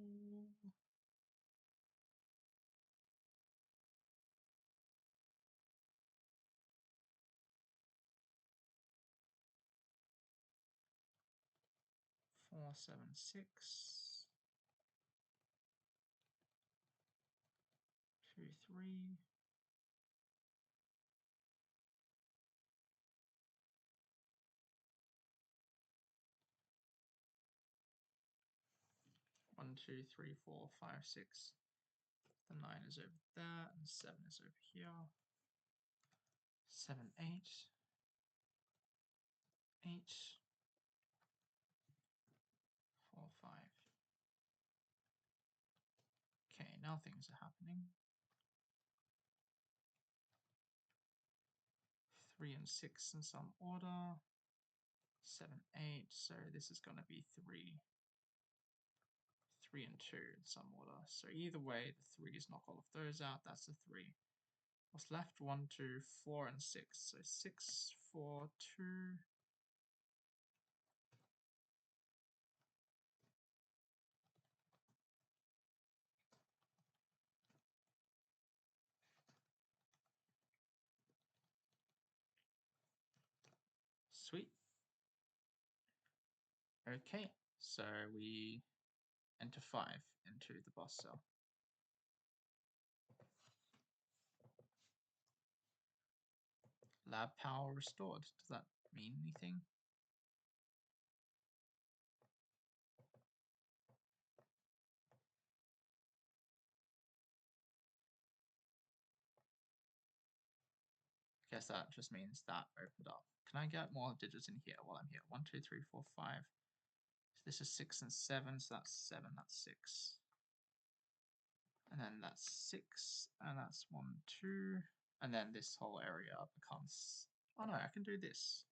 Four, 7, 6. 2, 3. 1, 2, 3, 4, 5, 6. The 9 is over there, and 7 is over here. 7, 8. 8. 4, 5. Okay, now things are happening. 3 and 6 in some order. 7, 8. So this is going to be 3. 3 and 2 in some order. So either way, the 3's knock all of those out. That's a 3. What's left? 1, 2, 4, and 6. So 6, 4, 2. Sweet. Okay, so we enter 5 into the boss cell. Lab power restored. Does that mean anything? Guess that just means that opened up. Can I get more digits in here while I'm here? 1, 2, 3, 4, 5. So this is 6 and 7, so that's 7, that's 6. And then that's 6, and that's 1, 2. And then this whole area becomes, oh no, I can do this.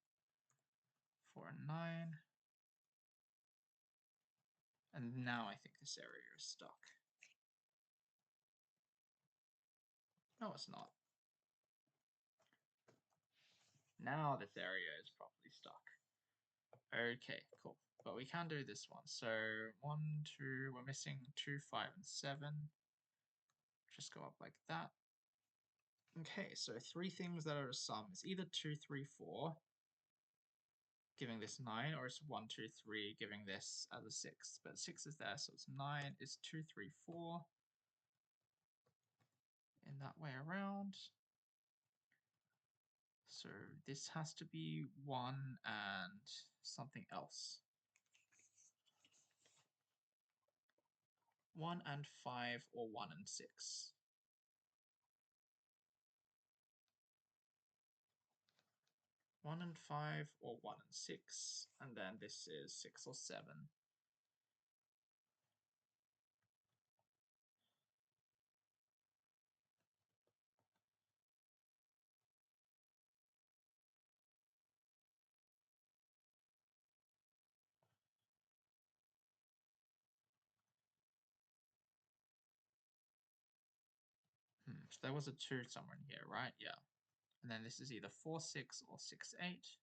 4 and 9. And now I think this area is stuck. No, it's not. Now this area is properly stuck. Okay, cool. But we can do this one. So 1, 2, we're missing 2, 5, and 7. Just go up like that. Okay, so 3 things that are a sum is either 2, 3, 4, giving this 9, or it's 1, 2, 3, giving this as a 6. But 6 is there, so it's 9 is 2, 3, 4. In that way around. So this has to be 1 and something else. 1 and 5 or 1 and 6. 1 and 5 or 1 and 6. And then this is 6 or 7. So there was a 2 somewhere in here, right? Yeah. And then this is either 4, 6 or 6, 8.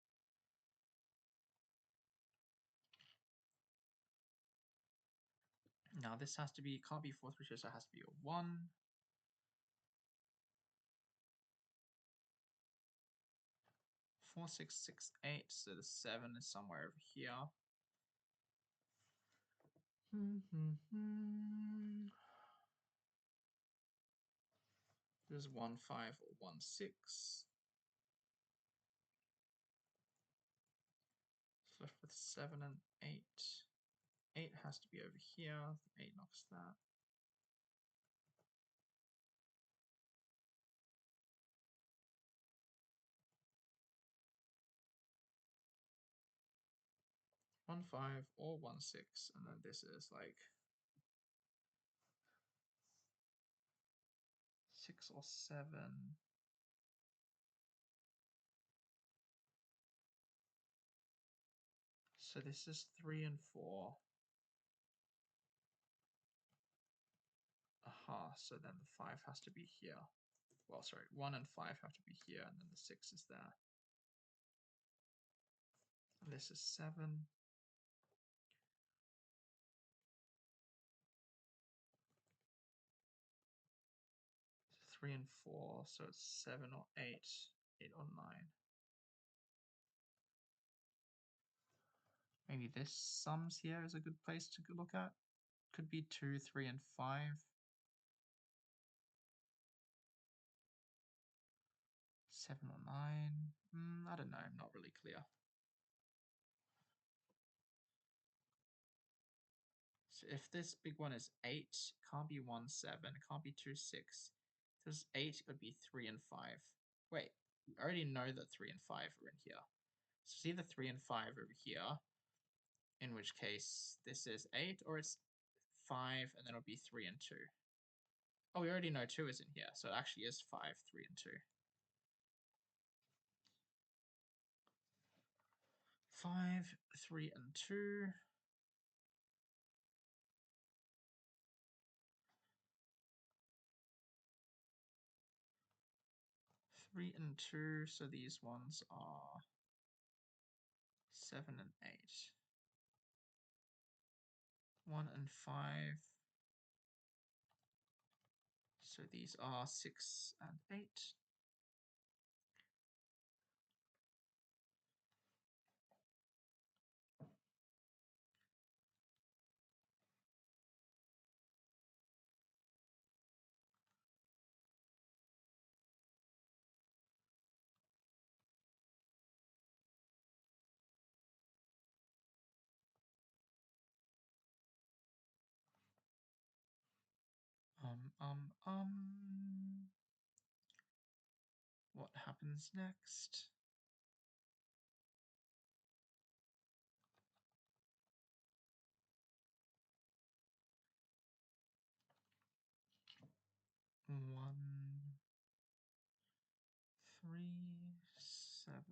Now this has to be, can't be 4, 3, 2, so it has to be a 1. 4, 6, 6, 8. So the 7 is somewhere over here. There's 1, 5 or 1, 6. Left with 7 and 8. 8 has to be over here. 8 knocks that. One 5 or 1, 6, and then this is like 6 or 7. So this is 3 and 4. Aha, so then the 5 has to be here. Well, sorry, 1 and 5 have to be here, and then the 6 is there. And this is 7. 3 and 4, so it's 7 or 8, 8 or 9. Maybe this sums here is a good place to look at. Could be 2, 3, and 5. 7 or 9. I don't know, I'm not really clear. So if this big one is 8, can't be 1, 7, can't be 2, 6. If this is 8, it would be 3 and 5. Wait, we already know that 3 and 5 are in here. So it's either 3 and 5 over here, in which case this is 8, or it's 5, and then it'll be 3 and 2. Oh, we already know 2 is in here, so it actually is 5, 3, and 2. 5, 3, and 2. 3 and 2, so these ones are 7 and 8. 1 and 5. So these are 6 and 8. What happens next? 1, 3, 7.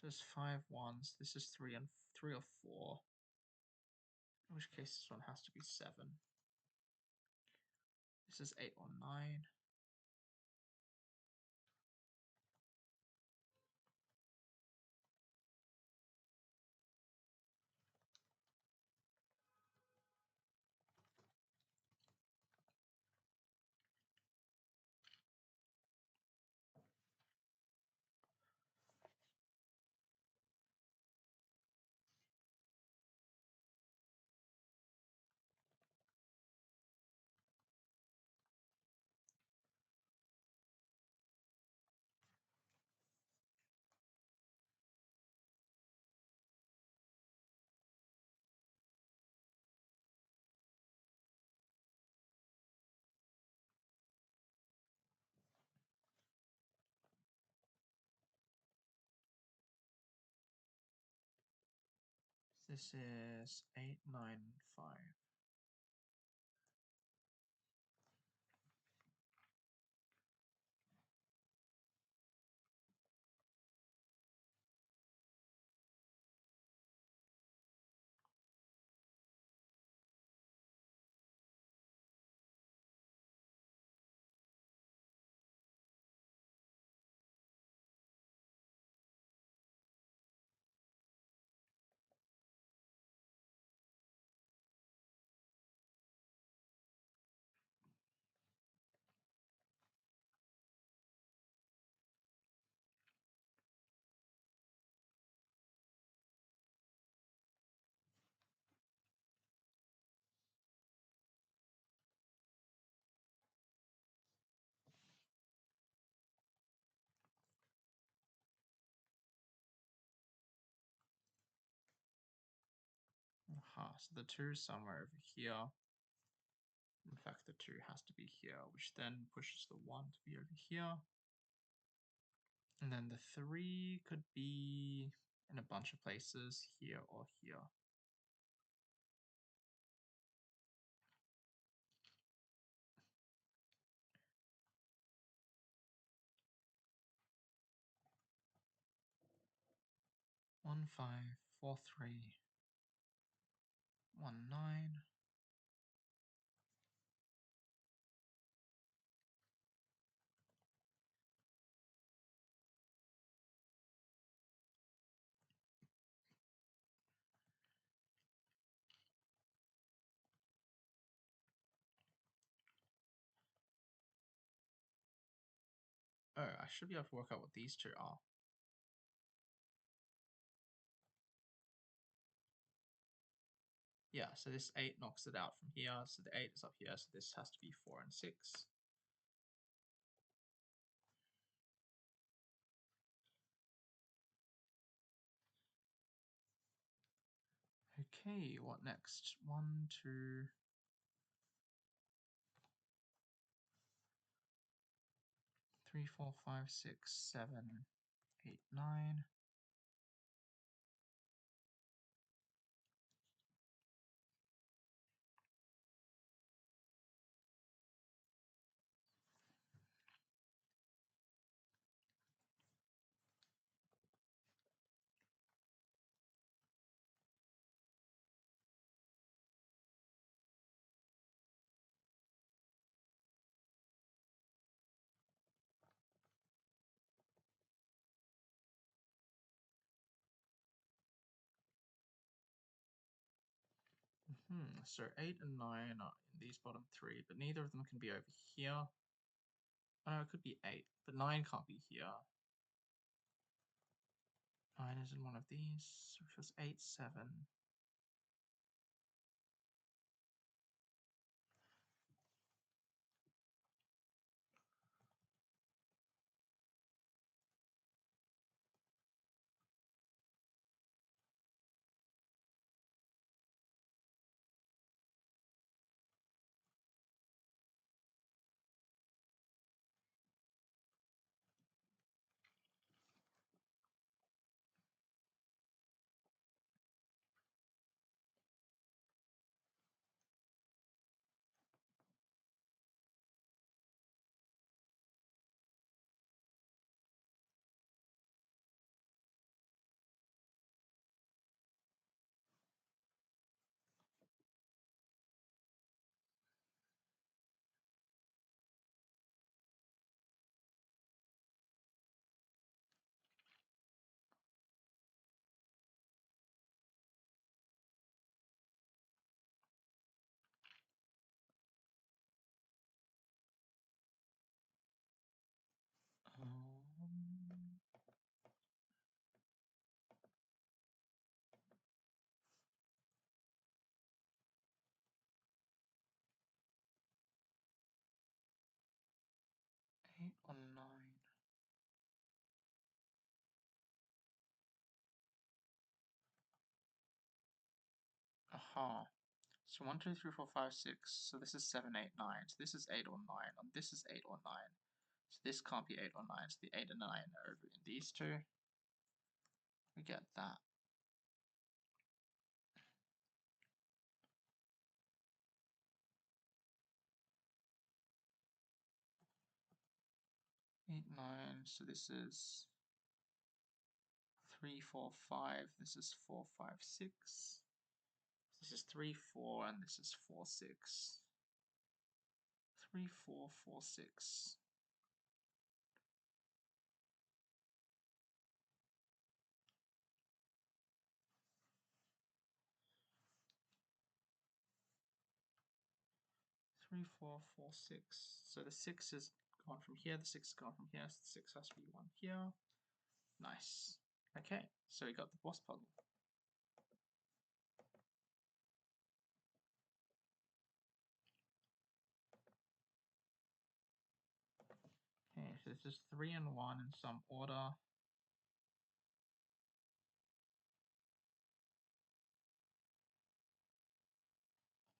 So it's 5 ones. This is 3 and 3 or 4. In which case this one has to be 7. This is 8 or 9. This is 8, 9, 5. Aha, so the 2 is somewhere over here. In fact, the 2 has to be here, which then pushes the 1 to be over here. And then the 3 could be in a bunch of places, here or here. One, 5, 4, 3, 1, 9. Oh, I should be able to work out what these 2 are. Yeah, so this 8 knocks it out from here, so the 8 is up here, so this has to be 4 and 6. Okay, what next? 1, 2, 3, 4, 5, 6, 7, 8, 9. So 8 and 9 are in these bottom 3, but neither of them can be over here. Oh, no, it could be 8, but 9 can't be here. 9 is in one of these, which was 8, 7. Oh, so 1, 2, 3, 4, 5, 6. So this is 7, 8, 9. So this is 8 or 9. And this is 8 or 9. So this can't be 8 or 9. So the 8 and 9 are over in these two. We get that. Eight, 9. So this is 3, 4, 5. This is 4, 5, 6. This is 3, 4, and this is 4, 6. 3, 4, 4, 6. Three, 4, 4, 6. So the 6 is gone from here, the 6 is gone from here, so the 6 has to be 1 here. Nice. Okay, so we got the boss puzzle. Okay, so this is 3 and 1 in some order.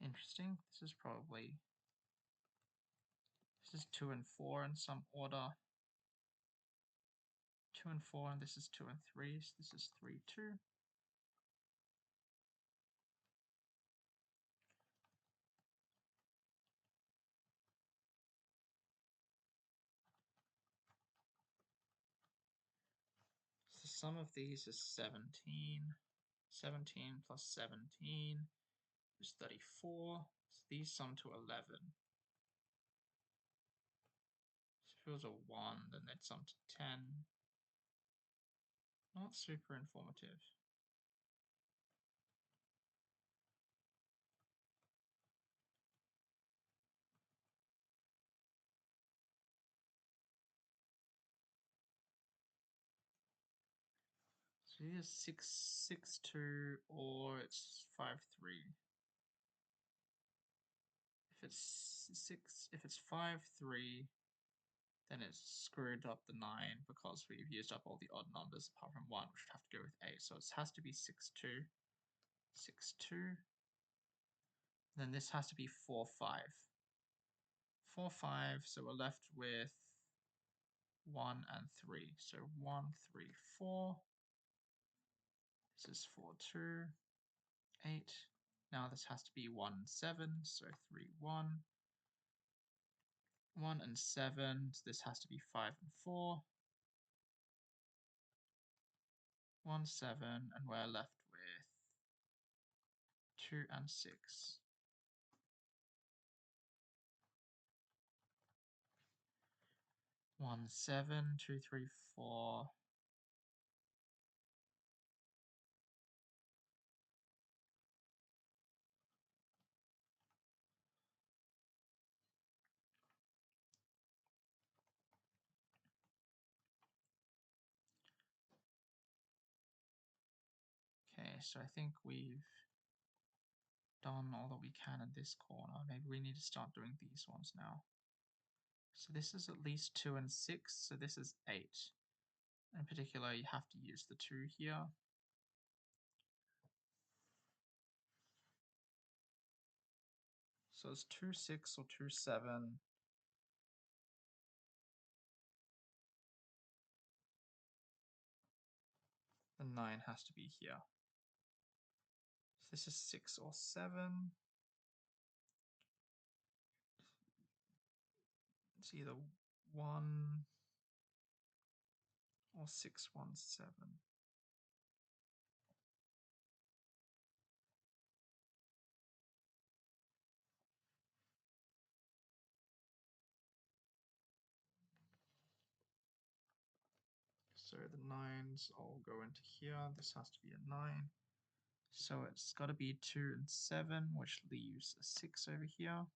Interesting. This is 2 and 4 in some order. 2 and 4, and this is 2 and 3, so this is 3, 2. So the sum of these is 17. 17 plus 17 is 34. So these sum to 11. So if it was a 1, then they'd sum to 10. Not super informative. So either 6, 6, 2, or it's 5, 3. If it's 5, 3, then it's screwed up the 9 because we've used up all the odd numbers apart from 1, which would have to go with 8. So it has to be 6, 2, 6, 2. Then this has to be 4, 5. 4, 5, so we're left with 1 and 3. So 1, 3, 4. This is 4, 2, 8. Now this has to be 1 and 7, so 3, 1. 1 and 7, so this has to be 5 and 4. 1, 7, and we're left with 2 and 6. 1, 7, 2, 3, 4. Okay, so I think we've done all that we can in this corner. Maybe we need to start doing these ones now. So this is at least 2 and 6, so this is 8. In particular, you have to use the 2 here. So it's 2, 6 or 2, 7. The 9 has to be here. So this is 6 or 7. It's either 1 or 6, 1, 7. So the 9s all go into here. This has to be a 9. So it's got to be 2 and 7, which leaves a 6 over here.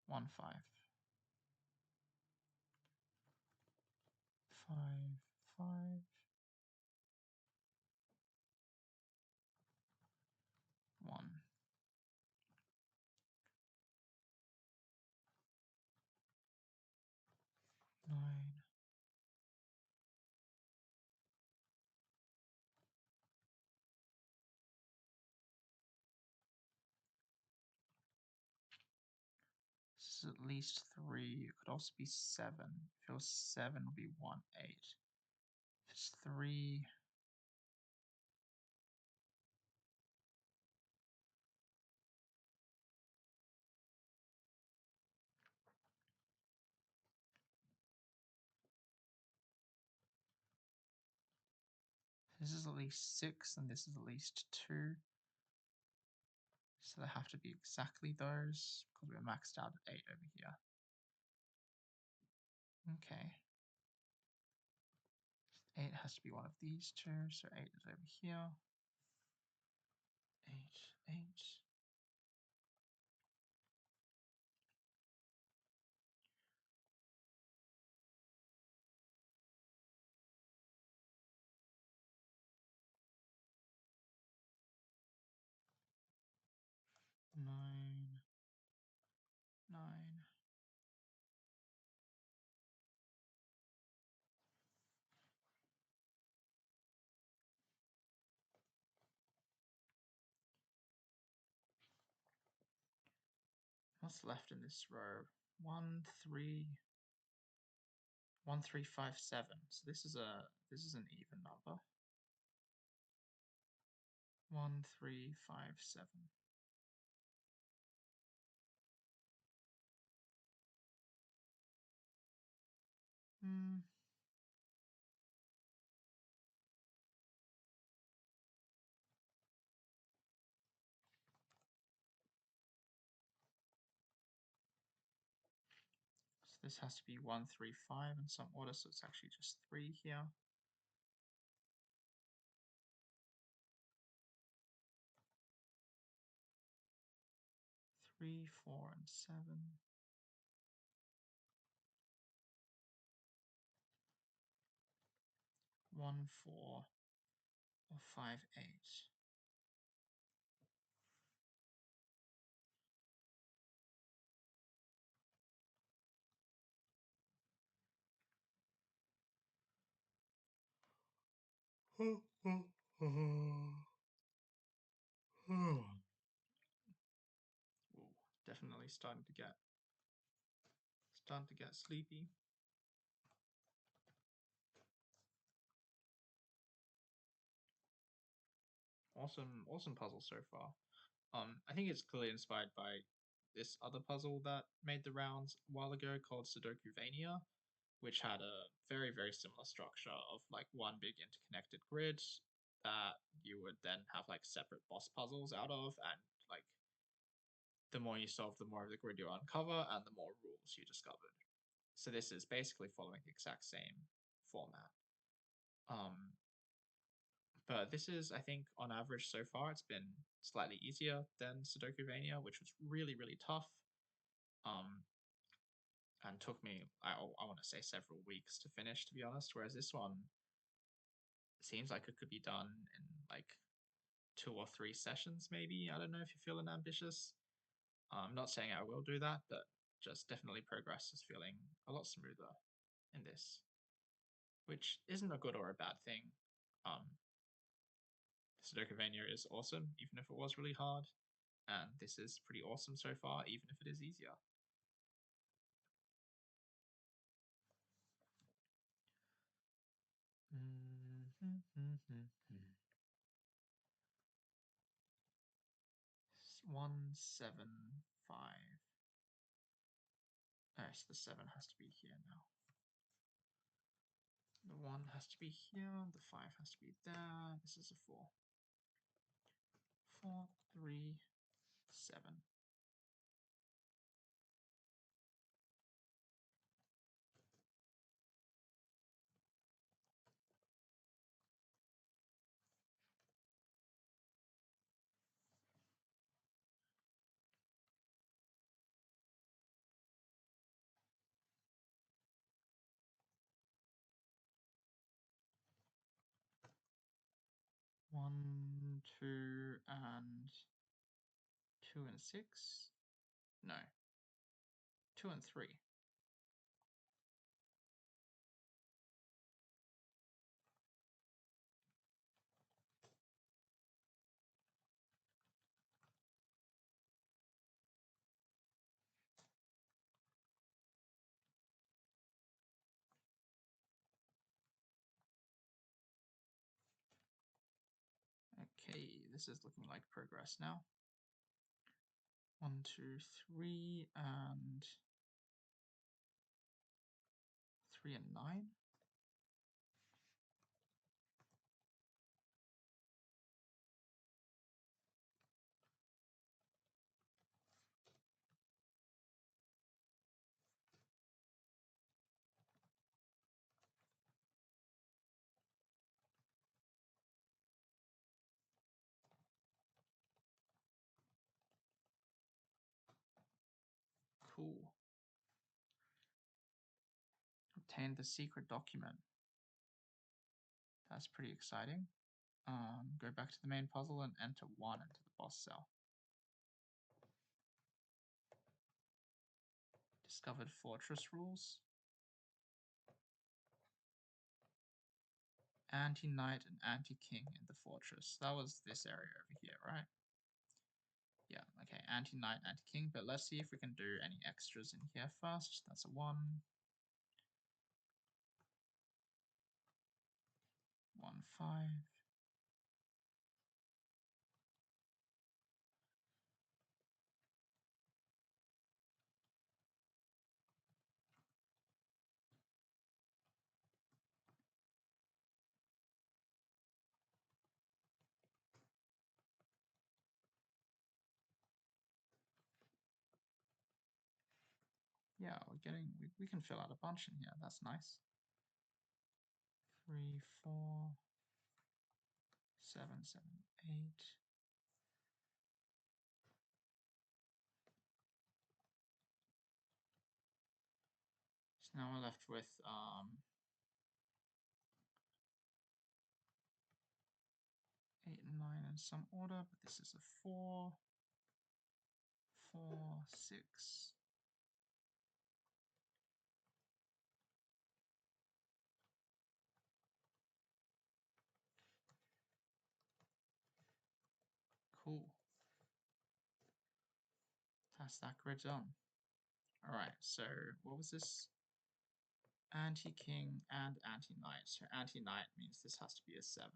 1, 5. 5, 5. 1. 9. This is at least 3. It could also be 7. If it was 7, it would be 1, 8. If it's 3. This is at least 6, and this is at least 2. So they have to be exactly those, because we're maxed out at 8 over here. Okay. 8 has to be one of these two, so 8 is over here. 8, 8. 9, 9. What's left in this row? 1, 3, 1, 3, 5, 7. So this is an even number. 1, 3, 5, 7. Hmm. So this has to be 1, 3, 5 in some order, so it's actually just 3 here. 3, 4, and 7. 1, 4, or 5, 8. Ooh, definitely starting to get sleepy. Awesome puzzle so far. I think it's clearly inspired by this other puzzle that made the rounds a while ago called Sudokuvania, which had a very, very similar structure of like one big interconnected grid that you would then have like separate boss puzzles out of, and like the more you solve, the more of the grid you uncover and the more rules you discovered. So this is basically following the exact same format. But this is, I think, on average so far, it's been slightly easier than Sudokuvania, which was really, really tough. And took me, I want to say, several weeks to finish, to be honest. Whereas this one seems like it could be done in like 2 or 3 sessions, maybe. I don't know if you're feeling ambitious. I'm not saying I will do that, but just definitely progress is feeling a lot smoother in this, which isn't a good or a bad thing. Sudokuvania is awesome, even if it was really hard, and this is pretty awesome so far, even if it is easier. One, 7, 5. Alright, so the 7 has to be here now. The 1 has to be here, the 5 has to be there. This is a 4. 4, 3, 7. 1, 2, and 2 and 6. No, 2 and 3. this is looking like progress now. 1, 2, 3, and 3 and 9. Cool. Obtained the secret document. That's pretty exciting. Go back to the main puzzle and enter 1 into the boss cell. Discovered fortress rules. Anti-knight and anti-king in the fortress. That was this area over here, right? Yeah, okay, anti-knight, anti-king, but let's see if we can do any extras in here first. That's a 1. 1, 5. Yeah, we can fill out a bunch in here. That's nice. 3, 4, 7, 7, 8. So now we're left with 8 and 9 in some order, but this is a 4, 4, 6. Cool. That's that grid done. All right, so what was this? Anti-king and anti-knight. So anti-knight means this has to be a 7.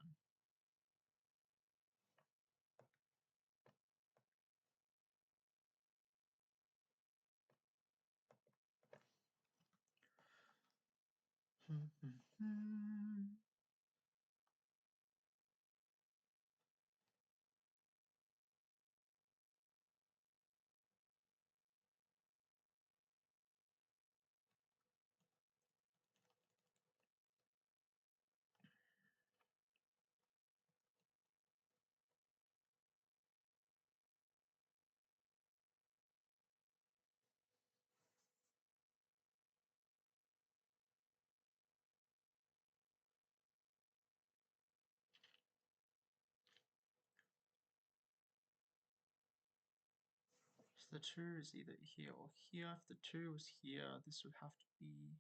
So the 2 is either here or here. If the 2 was here, this would have to be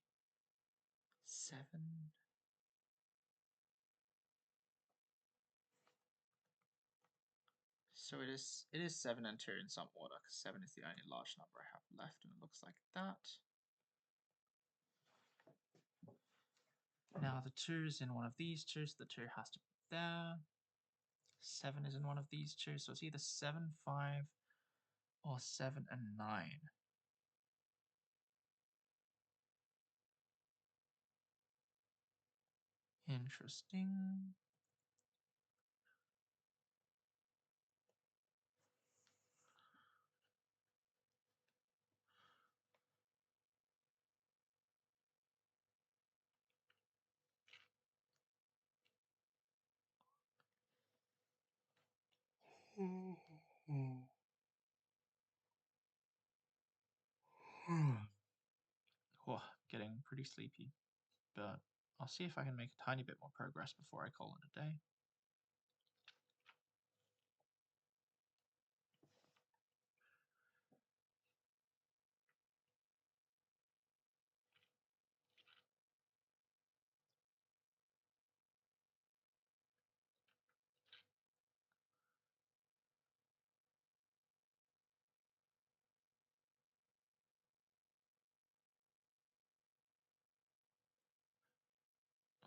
7. So it is 7 and 2 in some order, because 7 is the only large number I have left, and it looks like that. Now the 2 is in one of these two, so the 2 has to be there. 7 is in one of these two, so it's either 7, 5, or 7 and 9. Interesting. Oh, getting pretty sleepy, but I'll see if I can make a tiny bit more progress before I call it a day.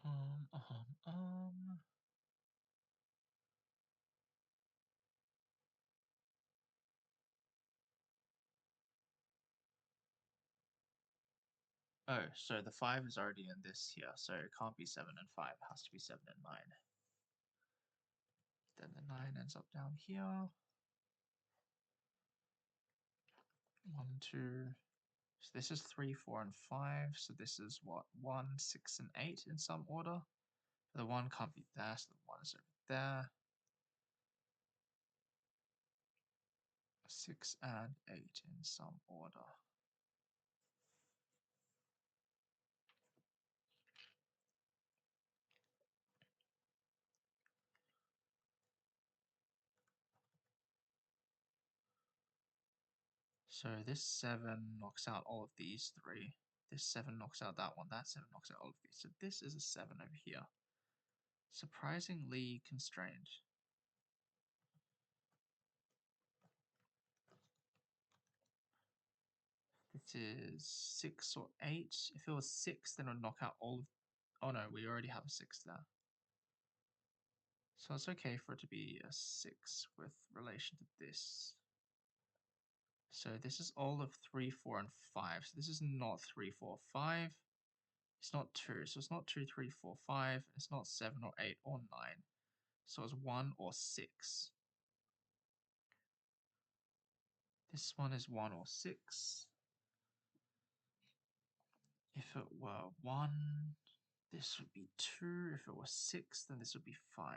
Um, um, um. Oh, so the 5 is already in this here, so it can't be 7 and 5, it has to be 7 and 9. Then the 9 ends up down here. 1, 2. So this is 3, 4, and 5. So this is what? 1, 6, and 8 in some order. The 1 can't be there, so the 1 is over there. 6 and 8 in some order. So this 7 knocks out all of these 3. This 7 knocks out that one. That 7 knocks out all of these. So this is a 7 over here. Surprisingly constrained. This is 6 or 8. If it was 6, then it would knock out all of... Oh no, we already have a 6 there. So it's okay for it to be a 6 with relation to this. So this is all of 3, 4, and 5. So this is not 3, 4, 5. It's not 2. So it's not 2, 3, 4, 5. It's not 7 or 8 or 9. So it's 1 or 6. This one is 1 or 6. If it were 1, this would be 2. If it were 6, then this would be 5.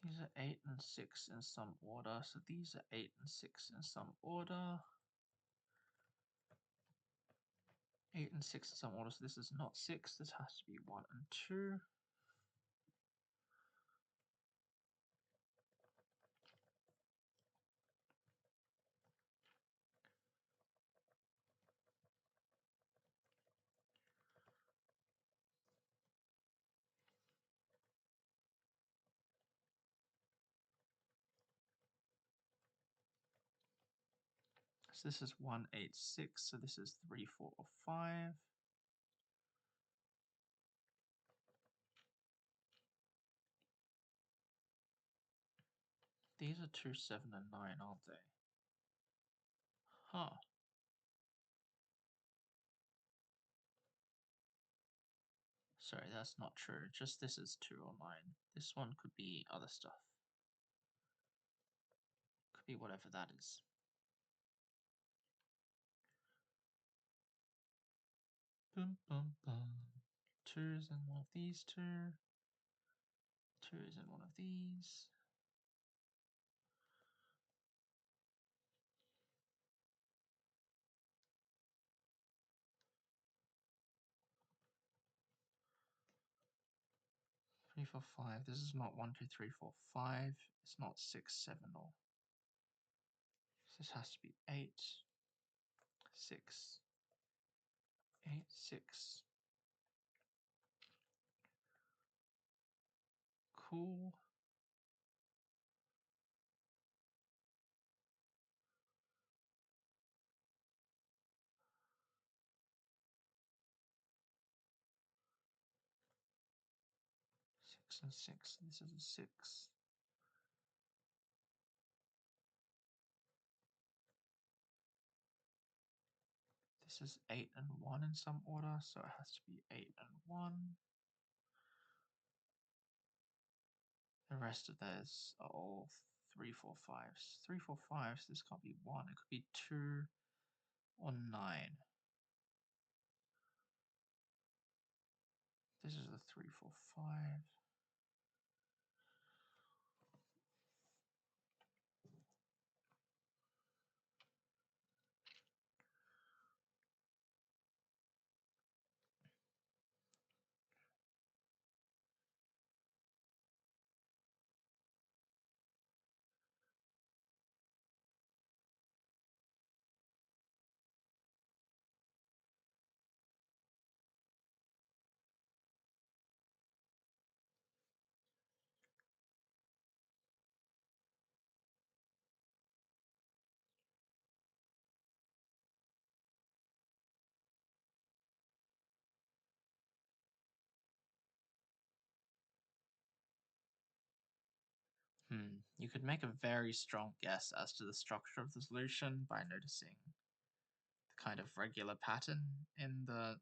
These are 8 and 6 in some order. So these are 8 and 6 in some order. 8 and 6 in some order. So this is not 6. This has to be 1 and 2. So this is 1, 8, 6. So this is 3, 4, or 5. These are 2, 7, and 9, aren't they? Huh. Sorry, that's not true. Just this is 2 or 9. This one could be other stuff. Could be whatever that is. Boom, boom, boom. 2's in one of these 2. 2 is in one of these. Three, four, five. This is not 1, 2, 3, 4, 5. It's not 6, 7, or... This has to be 8, 6, 8, 6. Cool. Six and 6. This is a 6. This is 8 and 1 in some order, so it has to be 8 and 1. The rest of those are all 3, 4, 5s. 3, 4, 5s. This can't be 1. It could be 2 or 9. This is the 3, 4, 5. You could make a very strong guess as to the structure of the solution by noticing the kind of regular pattern in the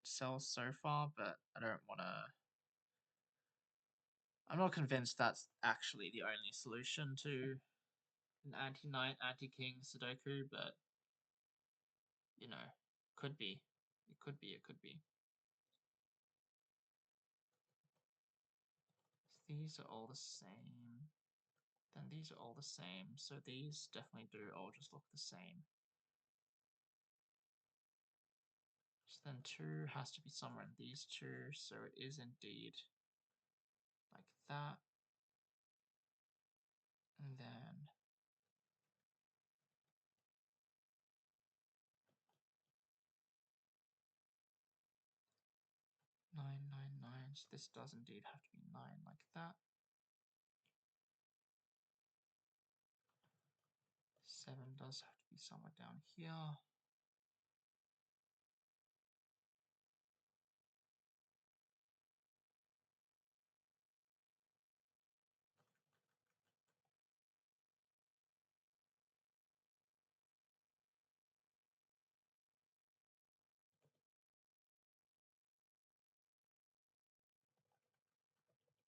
cells so far, but I don't want to. I'm not convinced that's actually the only solution to an anti-knight, anti-king Sudoku, but you know, could be. It could be. It could be. These are all the same. Then these are all the same, so these definitely do all just look the same. So then 2 has to be somewhere in these two, so it is indeed like that. And then nine, nine, nine. So this does indeed have to be 9 like that. 7 does have to be somewhere down here.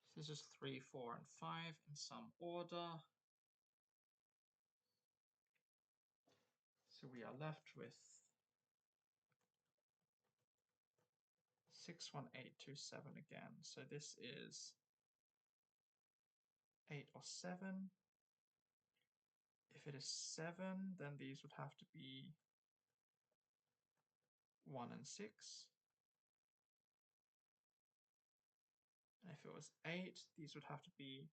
So this is 3, 4, and 5 in some order. So we are left with 6, 1, 8, 2, 7 again. So this is 8 or 7. If it is 7, then these would have to be 1 and 6. And if it was 8, these would have to be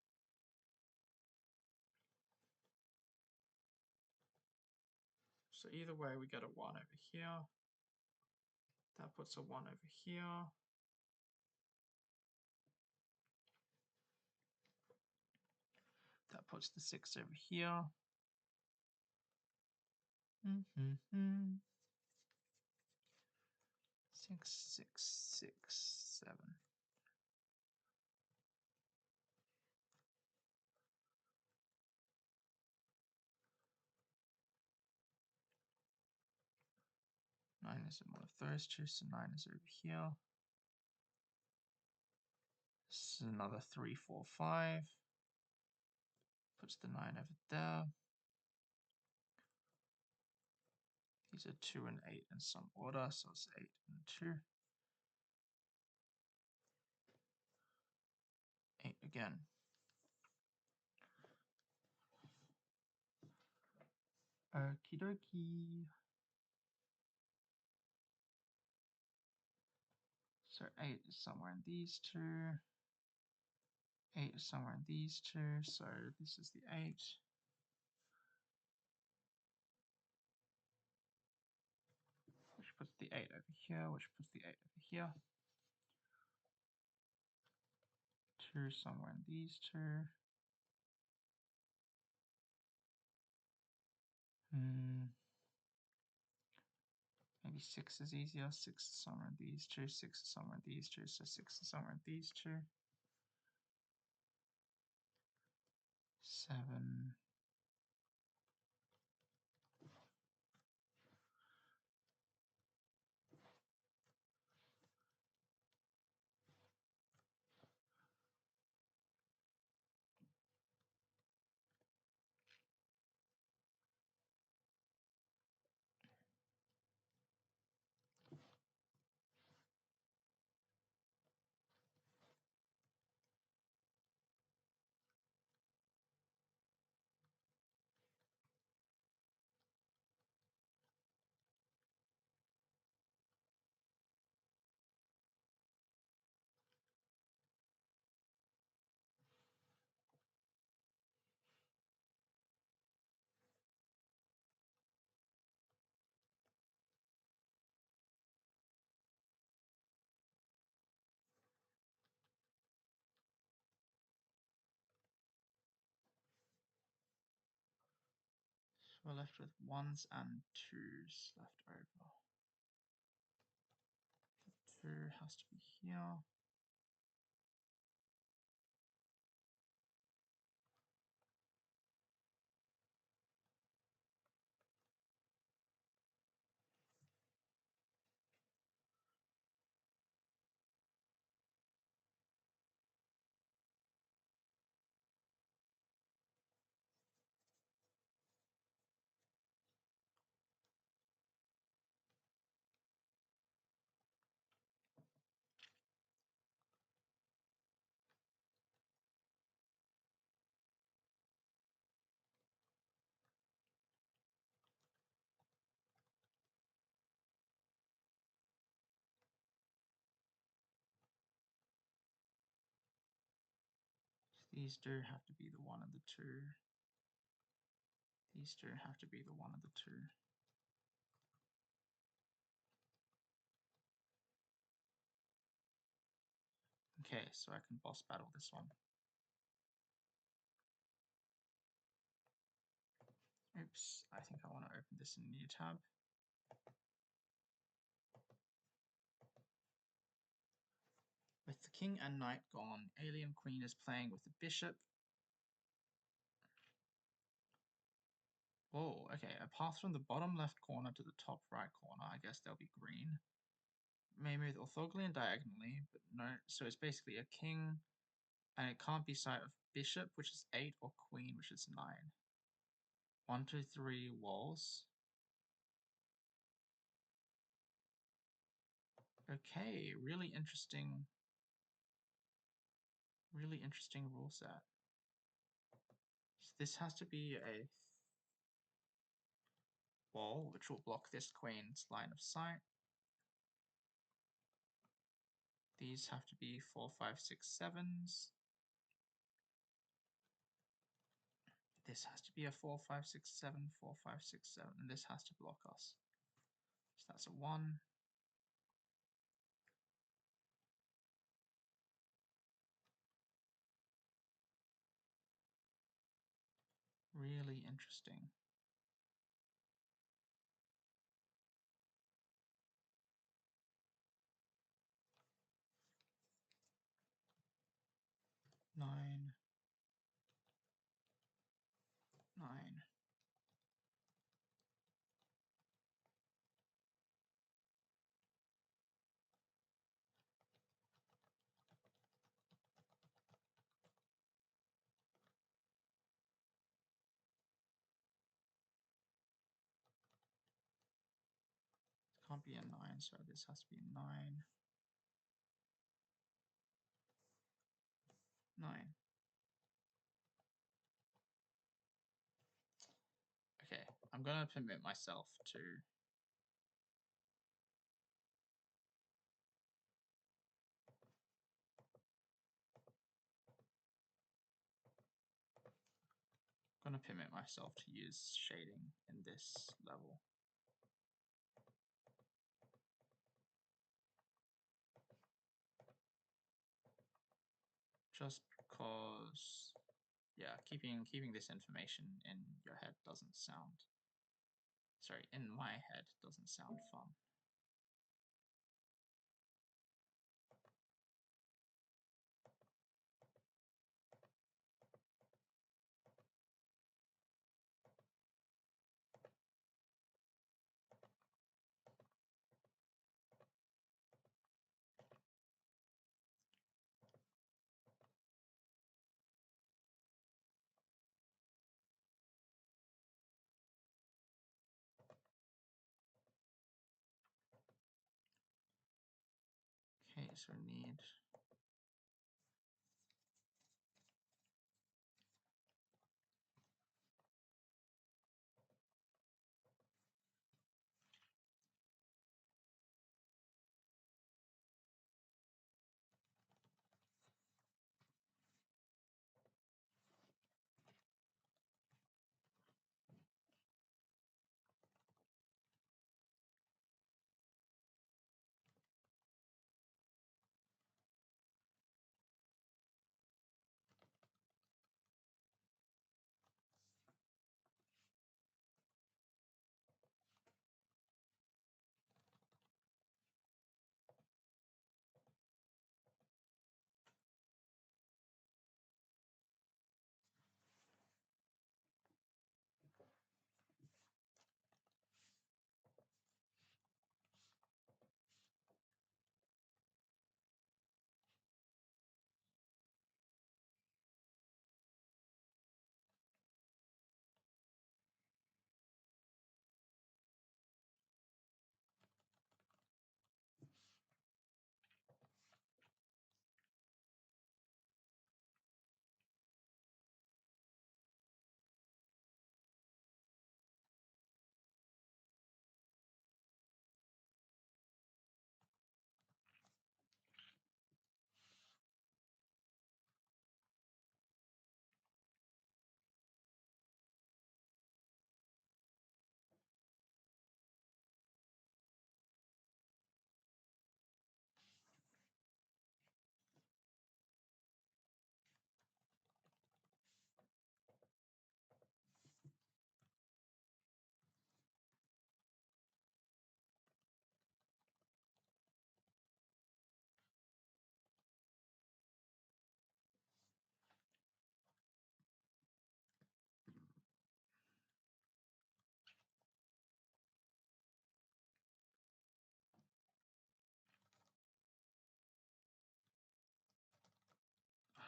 so either way we get a 1 over here. That puts a 1 over here. That puts the 6 over here. Six, six, six, 7. Nine is in one of those two, so 9 is over here. This is another 3, 4, 5. Puts the 9 over there. These are 2 and 8 in some order, so it's 8 and 2. 8 again. Okie dokie. So 8 is somewhere in these two. 8 is somewhere in these two, so this is the 8. Which puts the 8 over here, which puts the 8 over here. 2 somewhere in these two. Maybe 6 is easier. 6 is somewhere in these two. 6 is somewhere in these two. So 6 is somewhere in these two. 7. So we're left with 1s and 2s left over. The 2 has to be here. These do have to be the 1 and the 2. These do have to be the 1 and the 2. Okay, so I can boss battle this one. Oops, I think I want to open this in a new tab. With the king and knight gone, alien queen is playing with the bishop. Oh, okay, a path from the bottom left corner to the top right corner. I guess they'll be green. May move orthogonally and diagonally, but no. So it's basically a king, and it can't be side of bishop, which is 8, or queen, which is 9. 1, 2, 3 walls. Okay, really interesting rule set. So this has to be a wall, which will block this queen's line of sight. These have to be 4, 5, 6, 7s. This has to be a 4, 5, 6, 7, 4, 5, 6, 7, and this has to block us. So that's a 1. Really interesting. Nine. Can't be a 9, so this has to be 9. 9. Okay, I'm gonna permit myself to use shading in this level. Just because, yeah, keeping this information in your head doesn't sound, sorry, in my head doesn't sound fun. Okay, so need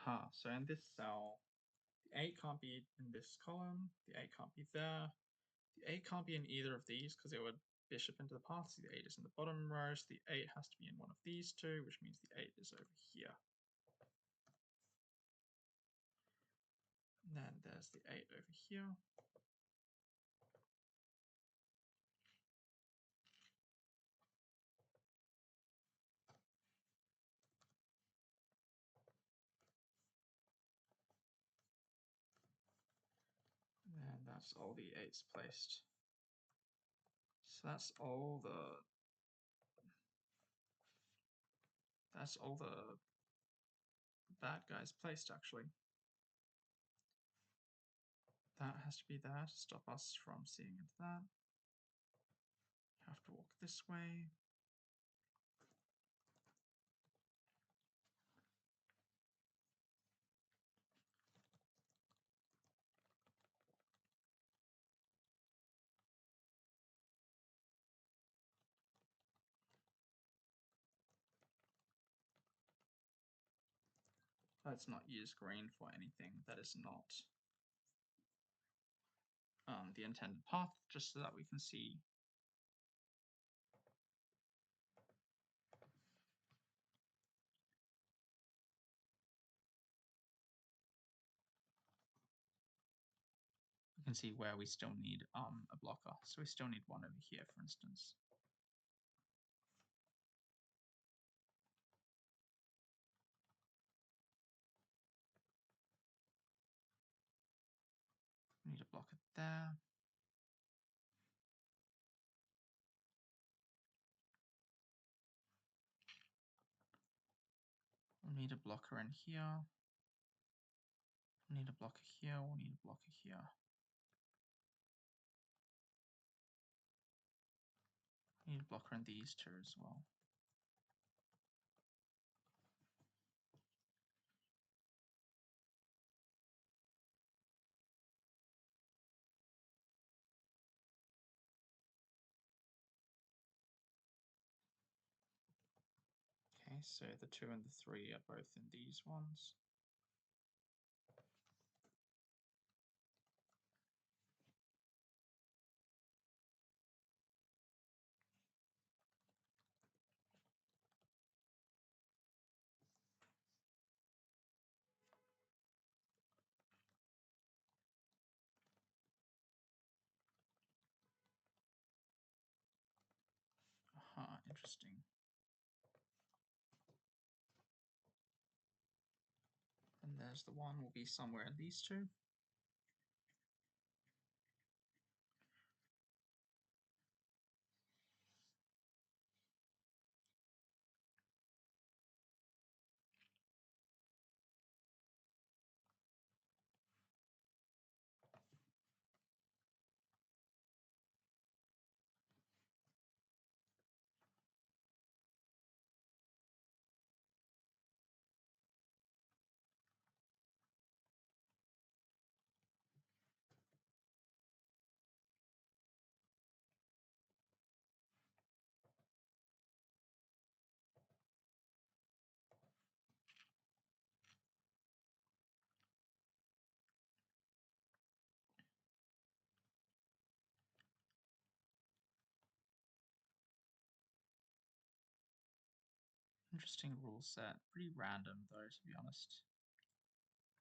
So in this cell, the 8 can't be in this column, the 8 can't be there, the 8 can't be in either of these because it would bishop into the path, so the 8 is in the bottom row, so the 8 has to be in one of these two, which means the 8 is over here. And then there's the 8 over here. And that's all the 8s placed. So that's all the bad guys placed, actually. That has to be there to stop us from seeing into that. You have to walk this way. Let's not use green for anything that is not the intended path, just so that we can see. We can see where we still need a blocker. So we still need one over here, for instance. We need a blocker there. We'll need a blocker in here. We'll need a blocker here. We'll need a blocker here. We need a blocker in these two as well. Okay, so the 2 and the 3 are both in these ones. Interesting. And there's the one will be somewhere in these two. Interesting rule set. Pretty random though, to be honest.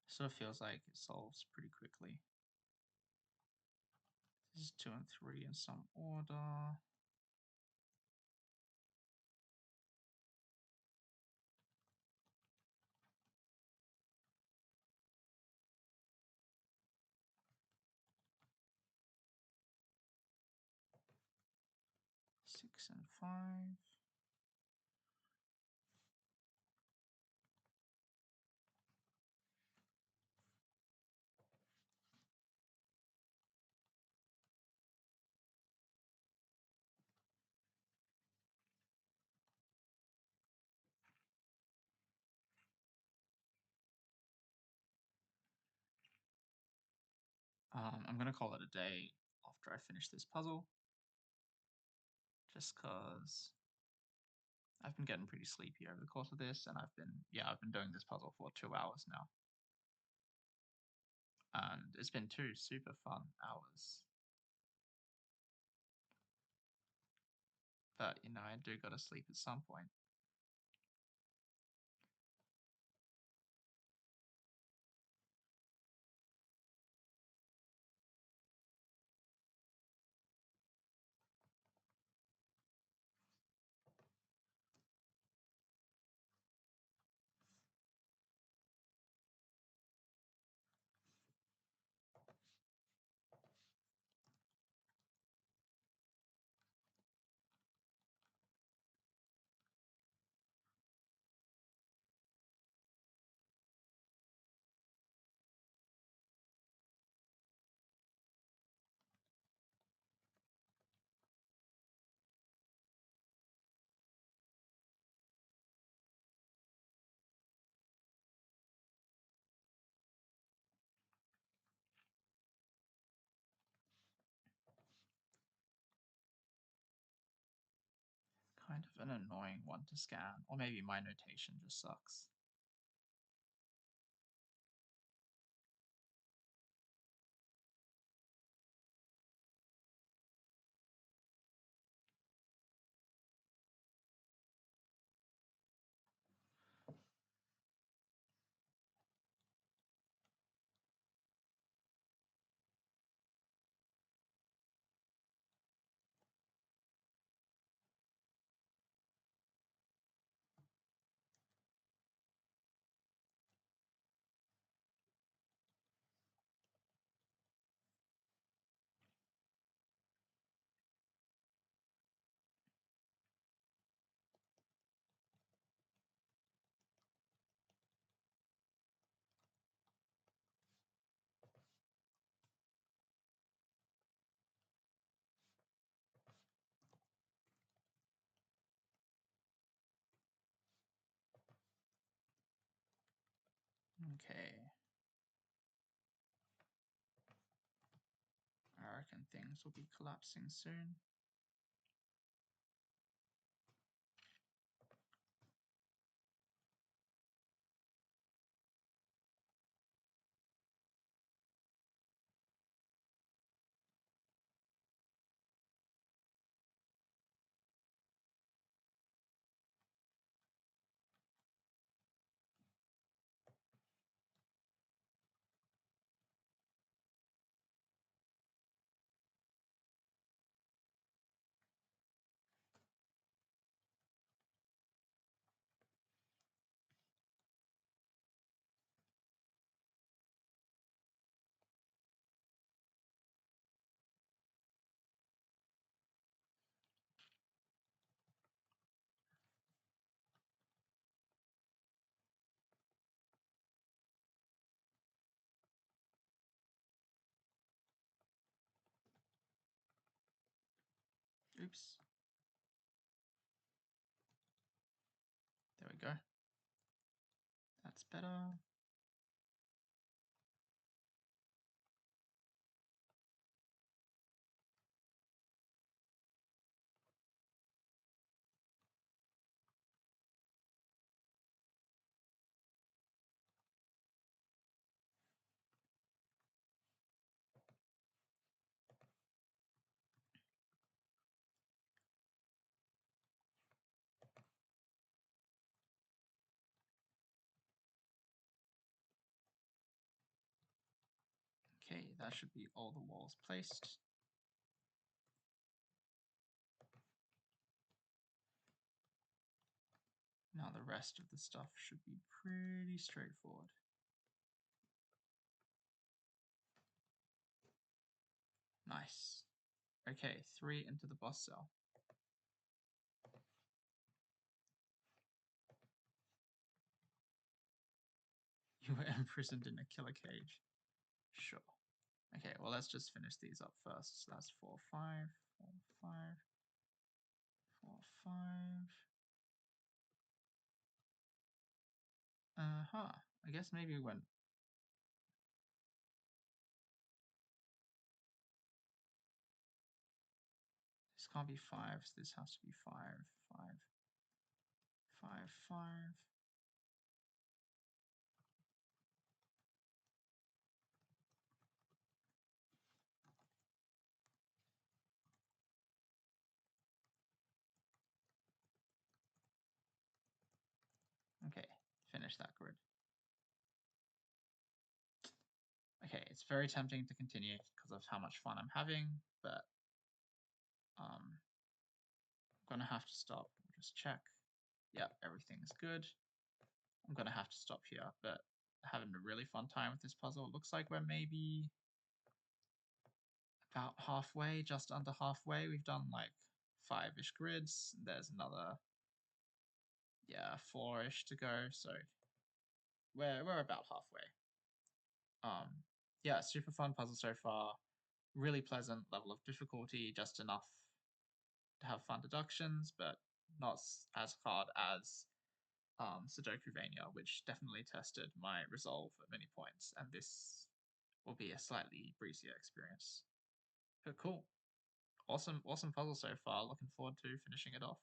Sort of feels like it solves pretty quickly. This is 2 and 3 in some order. Six and 5. I'm gonna call it a day after I finish this puzzle, just cause I've been getting pretty sleepy over the course of this, and I've been doing this puzzle for 2 hours now. And it's been 2 super fun hours. But, I do gotta sleep at some point. Kind of an annoying one to scan, or maybe my notation just sucks. Okay. I reckon things will be collapsing soon. Oops. There we go. That's better. Okay, that should be all the walls placed. Now the rest of the stuff should be pretty straightforward. Nice. Okay, 3 into the boss cell. You were imprisoned in a killer cage. Sure. Okay, well, let's just finish these up first. So that's 4, 5, 4, 5, 4, 5. I guess maybe when. This can't be 5, so this has to be 5, 5. 5, 5. Okay, finish that grid. Okay, it's very tempting to continue because of how much fun I'm having, but I'm gonna have to stop. Just check. Yeah, everything's good. I'm gonna have to stop here, but having a really fun time with this puzzle. Looks like we're maybe about halfway, just under halfway. We've done like 5-ish grids. There's another, yeah, 4-ish to go. So we're about halfway. Yeah, super fun puzzle so far. Really pleasant level of difficulty, just enough to have fun deductions, but not as hard as Sudokuvania, which definitely tested my resolve at many points, and this will be a slightly breezier experience. But cool. Awesome puzzle so far. Looking forward to finishing it off.